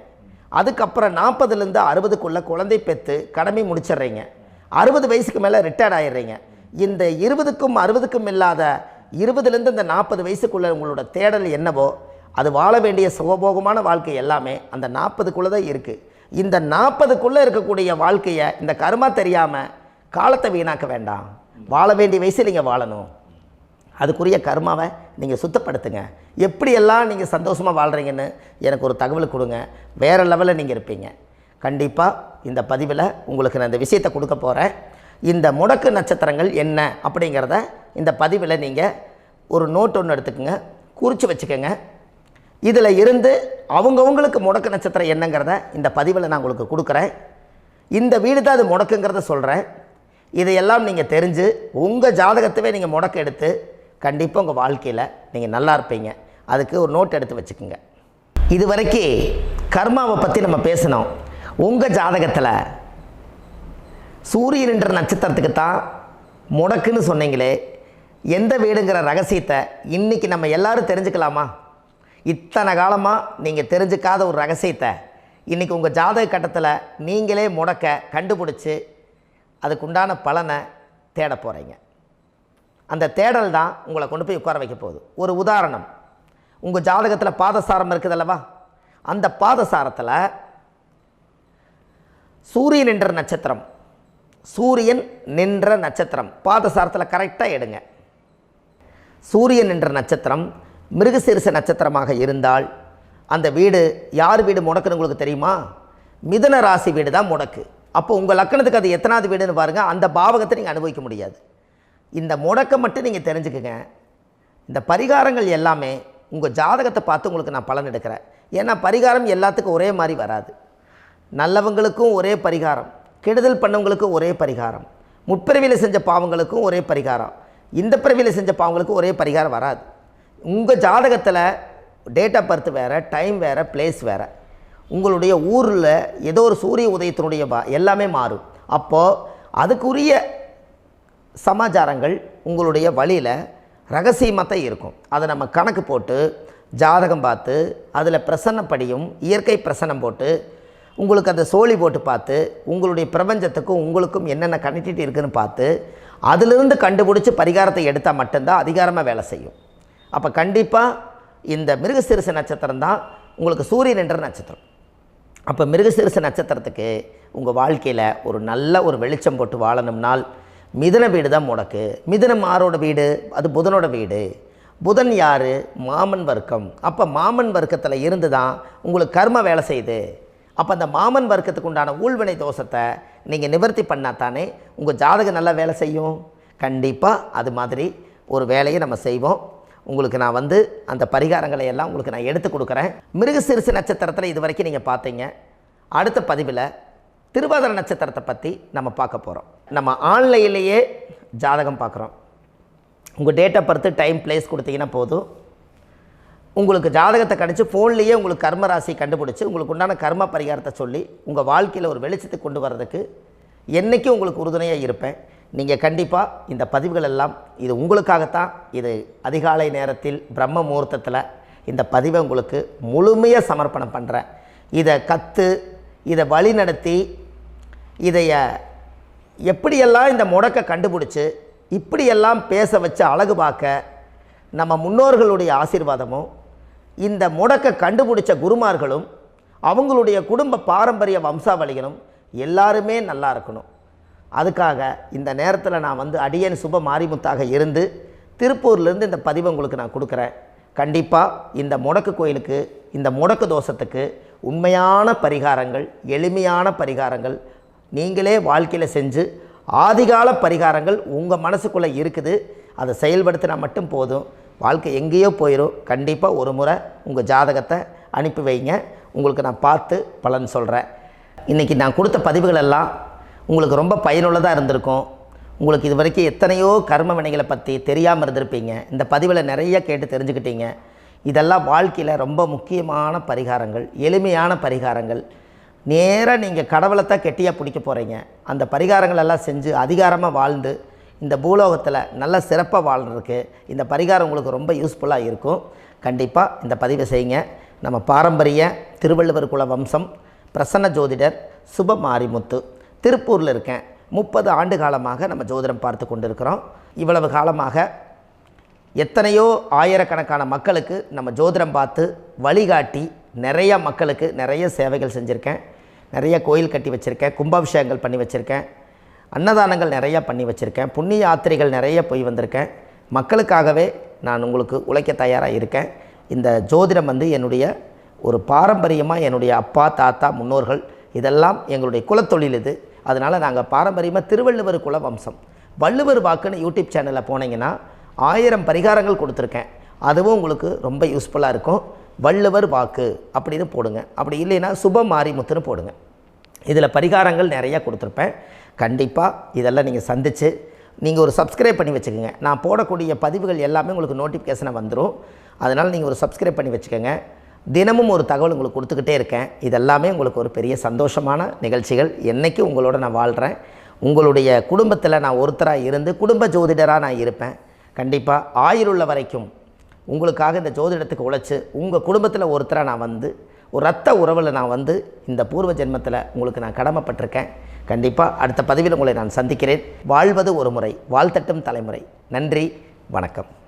அதுக்கப்புறம் 40லேருந்து 60க்குள்ளே குழந்தை பெற்று கடமை முடிச்சிடுறீங்க. 60 வயசுக்கு மேலே ரிட்டையர்ட் ஆகிடுறீங்க. இந்த 20க்கும் 60க்கும் இல்லாத 20லேருந்து இந்த 40 வயசுக்குள்ளே உங்களோட தேடல் என்னவோ அது வாழ வேண்டிய சுகபோகமான வாழ்க்கை எல்லாமே அந்த 40க்குள்ளே தான் இருக்குது. இந்த 40க்குள்ளே இருக்கக்கூடிய வாழ்க்கையை இந்த கர்மா தெரியாமல் காலத்தை வீணாக்க வேண்டாம். வாழ வேண்டிய வயசில் நீங்கள் வாழணும். அதுக்குரிய கர்மாவை நீங்கள் சுத்தப்படுத்துங்க. எப்படியெல்லாம் நீங்கள் சந்தோஷமாக வாழ்கிறீங்கன்னு எனக்கு ஒரு தகவல் கொடுங்க. வேறு லெவலில் நீங்கள் இருப்பீங்க. கண்டிப்பாக இந்த பதிவில் உங்களுக்கு நான் இந்த விஷயத்தை கொடுக்க போகிறேன். இந்த முடக்கு நட்சத்திரங்கள் என்ன அப்படிங்கிறத இந்த பதிவில் நீங்கள் ஒரு நோட் ஒன்று எடுத்துக்கோங்க, குறித்து வச்சுக்கோங்க. இதில் இருந்து அவங்கவுங்களுக்கு முடக்கு நட்சத்திரம் என்னங்கிறத இந்த பதிவில் நான் உங்களுக்கு கொடுக்குறேன். இந்த வீடு தான் அது முடக்குங்கிறத சொல்கிறேன். இதையெல்லாம் நீங்கள் தெரிஞ்சு உங்கள் ஜாதகத்தவே நீங்கள் முடக்கு எடுத்து கண்டிப்பாக உங்கள் வாழ்க்கையில் நீங்கள் நல்லா இருப்பீங்க. அதுக்கு ஒரு நோட் எடுத்து வச்சுக்கோங்க. இது வரைக்கும் கர்மாவை பற்றி நம்ம பேசினோம். உங்கள் ஜாதகத்தில் சூரியன் என்ற நட்சத்திரத்துக்கு தான் முடக்குன்னு சொன்னீங்களே, எந்த வீடுங்கிற ரகசியத்தை இன்றைக்கி நம்ம எல்லோரும் தெரிஞ்சுக்கலாமா? இத்தனை காலமாக நீங்கள் தெரிஞ்சுக்காத ஒரு ரகசியத்தை இன்றைக்கி உங்கள் ஜாதக கட்டத்தில் நீங்களே முடக்க கண்டுபிடிச்சி அதுக்குண்டான பலனை தேட போகிறீங்க. அந்த தேடல் தான் உங்களை கொண்டு போய் உட்கார வைக்க போகுது. ஒரு உதாரணம், உங்கள் ஜாதகத்தில் பாதசாரம் இருக்குது அல்லவா? அந்த பாதசாரத்தில் சூரியன் என்ற நட்சத்திரம், சூரியன் நின்ற நட்சத்திரம் பாதசாரத்தில் கரெக்டாக எடுங்க. சூரியன் என்ற நட்சத்திரம் மிருகசீரிஷ நட்சத்திரமாக இருந்தால் அந்த வீடு யார் வீடு முடக்குன்னு உங்களுக்கு தெரியுமா? மிதுன ராசி வீடு தான் முடக்கு. அப்போ உங்கள் லக்கணத்துக்கு அது எத்தனாவது வீடுன்னு பாருங்கள். அந்த பாவகத்தை நீங்கள் அனுபவிக்க முடியாது. இந்த முடக்கை மட்டும் நீங்கள் தெரிஞ்சுக்குங்க. இந்த பரிகாரங்கள் எல்லாமே உங்கள் ஜாதகத்தை பார்த்து உங்களுக்கு நான் பலன் எடுக்கிறேன். ஏன்னா பரிகாரம் எல்லாத்துக்கும் ஒரே மாதிரி வராது. நல்லவங்களுக்கும் ஒரே பரிகாரம், கெடுதல் பண்ணவங்களுக்கும் ஒரே பரிகாரம், முற்பிறவியில் செஞ்ச பாவங்களுக்கும் ஒரே பரிகாரம், இந்த பிறவியில் செஞ்ச பாவங்களுக்கும் ஒரே பரிகாரம் வராது. உங்கள் ஜாதகத்தில் டேட் ஆஃப் பர்த் வேறு, டைம் வேறு, பிளேஸ் வேறு, உங்களுடைய ஊரில் ஏதோ ஒரு சூரிய உதயத்தினுடைய எல்லாமே மாறும். அப்போது அதுக்குரிய சமாச்சாரங்கள் உங்களுடைய வழியில் ரகசியமாக தான் இருக்கும். அதை நம்ம கணக்கு போட்டு ஜாதகம் பார்த்து அதில் பிரசன்னப்படியும் இயற்கை பிரசன்னம் போட்டு உங்களுக்கு அந்த சோழி போட்டு பார்த்து உங்களுடைய பிரபஞ்சத்துக்கும் உங்களுக்கும் என்னென்ன கனெக்டிவிட்டி இருக்குதுன்னு பார்த்து அதிலிருந்து கண்டுபிடிச்சி பரிகாரத்தை எடுத்தால் மட்டும்தான் அதிகாரமாக வேலை செய்யும். அப்போ கண்டிப்பாக இந்த மிருகசீரிஷ நட்சத்திரம் தான் உங்களுக்கு சூரியன் என்ற நட்சத்திரம். அப்போ மிருகசீரிஷ நட்சத்திரத்துக்கு உங்கள் வாழ்க்கையில் ஒரு நல்ல ஒரு வெளிச்சம் போட்டு வாழணும்னால் மிதுன வீடு தான் முடக்கு. மிதுனம் ஆரோட வீடு? அது புதனோட வீடு. புதன் யார்? மாமன் வர்க்கம். அப்போ மாமன் வர்க்கத்தில் இருந்து தான் உங்களுக்கு கர்ம வேலை செய்யுது. அப்போ அந்த மாமன் வர்க்கத்துக்கு உண்டான ஊழ்வினை தோஷத்தை நீங்கள் நிவர்த்தி பண்ணால் தானே உங்கள் ஜாதகம் நல்லா வேலை செய்யும். கண்டிப்பாக அது மாதிரி ஒரு வேலையை நம்ம செய்வோம். உங்களுக்கு நான் அந்த பரிகாரங்களை எல்லாம் உங்களுக்கு நான் எடுத்து கொடுக்குறேன். மிருகசீரிஷ நட்சத்திரத்தில் இது வரைக்கும் நீங்கள் பார்த்தீங்க. அடுத்த பதிவில் திருவாதிரை நட்சத்திரத்தை பற்றி நம்ம பார்க்க போகிறோம். நம்ம ஆன்லைன்லேயே ஜாதகம் பார்க்குறோம். உங்கள் date of birth, time, place கொடுத்தீங்கன்னா போதும். உங்களுக்கு ஜாதகத்தை கணிச்சு ஃபோன்லேயே உங்களுக்கு கர்ம ராசி கண்டுபிடிச்சி உங்களுக்கு உண்டான கர்ம பரிகாரத்தை சொல்லி உங்கள் வாழ்க்கையில் ஒரு வெளிச்சத்தை கொண்டு வர்றதுக்கு என்றைக்கும் உங்களுக்கு உறுதுணையாக இருப்பேன். நீங்கள் கண்டிப்பாக இந்த பதிவுகள் எல்லாம் இது உங்களுக்காகத்தான். இது அதிகாலை நேரத்தில் பிரம்ம முகூர்த்தத்தில் இந்த பதிவை உங்களுக்கு முழுமையாக சமர்ப்பணம் பண்ணுறேன். இதை இதை வழி நடத்தி இதைய எப்படியெல்லாம் இந்த முடக்கை கண்டுபிடிச்சி இப்படியெல்லாம் பேச வச்சு அழகு பார்க்க நம்ம முன்னோர்களுடைய ஆசீர்வாதமும் இந்த முடக்கை கண்டுபிடிச்ச குருமார்களும் அவங்களுடைய குடும்ப பாரம்பரிய வம்சாவளிகளும் எல்லாருமே நல்லா இருக்கணும். அதுக்காக இந்த நேரத்தில் நான் அடியேன் சுப மாரிமுத்தாக இருந்து திருப்பூர்லேருந்து இந்த பதிவை உங்களுக்கு நான் கொடுக்குறேன். கண்டிப்பாக இந்த முடக்கு கோயிலுக்கு, இந்த முடக்கு தோஷத்துக்கு உண்மையான பரிகாரங்கள், எளிமையான பரிகாரங்கள் நீங்களே வாழ்க்கையில் செஞ்சு ஆதிகால பரிகாரங்கள் உங்கள் மனசுக்குள்ளே இருக்குது. அதை செயல்படுத்தினா மட்டும் போதும். வாழ்க்கை எங்கேயோ போயிடும். கண்டிப்பாக ஒரு முறை உங்கள் ஜாதகத்தை அனுப்பி வைங்க. உங்களுக்கு நான் பார்த்து பலன் சொல்கிறேன். இன்றைக்கி நான் கொடுத்த பதிவுகள் எல்லாம் உங்களுக்கு ரொம்ப பயனுள்ளதாக இருந்திருக்கும். உங்களுக்கு இது வரைக்கும் எத்தனையோ கர்ம வினைகளை பற்றி தெரியாமல் இருந்திருப்பீங்க. இந்த பதிவில் நிறைய கேட்டு தெரிஞ்சுக்கிட்டீங்க. இதெல்லாம் வாழ்க்கையில் ரொம்ப முக்கியமான பரிகாரங்கள், எளிமையான பரிகாரங்கள். நேராக நீங்கள் கடவுளைத்தான் கெட்டியாக பிடிக்க போகிறீங்க. அந்த பரிகாரங்கள் எல்லாம் செஞ்சு அதிகாரமாக வாழ்ந்து இந்த பூலோகத்தில் நல்ல சிறப்பாக வாழ்கிறதுக்கு இந்த பரிகாரம் உங்களுக்கு ரொம்ப யூஸ்ஃபுல்லாக இருக்கும். கண்டிப்பாக இந்த பதிவை செய்யுங்க. நம்ம பாரம்பரிய திருவள்ளுவர் குல வம்சம், பிரசன்ன ஜோதிடர் சுப மாரிமுத்து, திருப்பூரில் இருக்கேன். 30 ஆண்டு காலமாக நம்ம ஜோதிடம் பார்த்து கொண்டு இருக்கிறோம். இவ்வளவு காலமாக எத்தனையோ ஆயிரக்கணக்கான மக்களுக்கு நம்ம ஜோதிடம் பார்த்து வழிகாட்டி நிறைய மக்களுக்கு நிறைய சேவைகள் செஞ்சுருக்கேன். நிறைய கோயில் கட்டி வச்சுருக்கேன், கும்பாபிஷேகங்கள் பண்ணி வச்சுருக்கேன், அன்னதானங்கள் நிறையா பண்ணி வச்சுருக்கேன், புண்ணிய யாத்திரைகள் நிறைய போய் வந்திருக்கேன். மக்களுக்காகவே நான் உங்களுக்கு உழைக்க தயாராக இருக்கேன். இந்த ஜோதிடம் வந்து என்னுடைய ஒரு பாரம்பரியமாக, என்னுடைய அப்பா தாத்தா முன்னோர்கள் இதெல்லாம் எங்களுடைய குலத்தொழில் இது. அதனால் நாங்கள் பாரம்பரியமாக திருவள்ளுவர் குல வம்சம். வள்ளுவர் வாக்குன்னு யூடியூப் சேனலில் போனீங்கன்னா 1000 பரிகாரங்கள் கொடுத்துருக்கேன். அதுவும் உங்களுக்கு ரொம்ப யூஸ்ஃபுல்லாக இருக்கும். வள்ளுவர் வாக்கு அப்படின்னு போடுங்க. அப்படி இல்லைன்னா சுப மாரிமுத்துன்னு போடுங்க. இதில் பரிகாரங்கள் நிறையா கொடுத்துருப்பேன். கண்டிப்பாக இதெல்லாம் நீங்கள் சந்தித்து நீங்கள் ஒரு சப்ஸ்கிரைப் பண்ணி வச்சுக்கோங்க. நான் போடக்கூடிய பதிவுகள் எல்லாமே உங்களுக்கு நோட்டிஃபிகேஷனை வந்துடும். அதனால் நீங்கள் ஒரு சப்ஸ்கிரைப் பண்ணி வச்சுக்கோங்க. தினமும் ஒரு தகவல் உங்களுக்கு கொடுத்துக்கிட்டே இருக்கேன். இதெல்லாமே உங்களுக்கு ஒரு பெரிய சந்தோஷமான நிகழ்ச்சிகள். என்றைக்கும் உங்களோட நான் வாழ்கிறேன். உங்களுடைய குடும்பத்தில் நான் ஒருத்தராக இருந்து குடும்ப ஜோதிடராக நான் இருப்பேன். கண்டிப்பாக ஆயுளுள்ள வரைக்கும் உங்களுக்காக இந்த ஜோதிடத்துக்கு உழைச்சி உங்கள் குடும்பத்தில் ஒருத்தராக நான் வந்து ஒரு ரத்த உறவில் நான் வந்து இந்த பூர்வ ஜென்மத்தில் உங்களுக்கு நான் கடமைப்பட்டிருக்கேன். கண்டிப்பாக அடுத்த பதிவில் உங்களை நான் சந்திக்கிறேன். வாழ்வது ஒரு முறை, வாழ்த்தட்டும் தலைமுறை. நன்றி, வணக்கம்.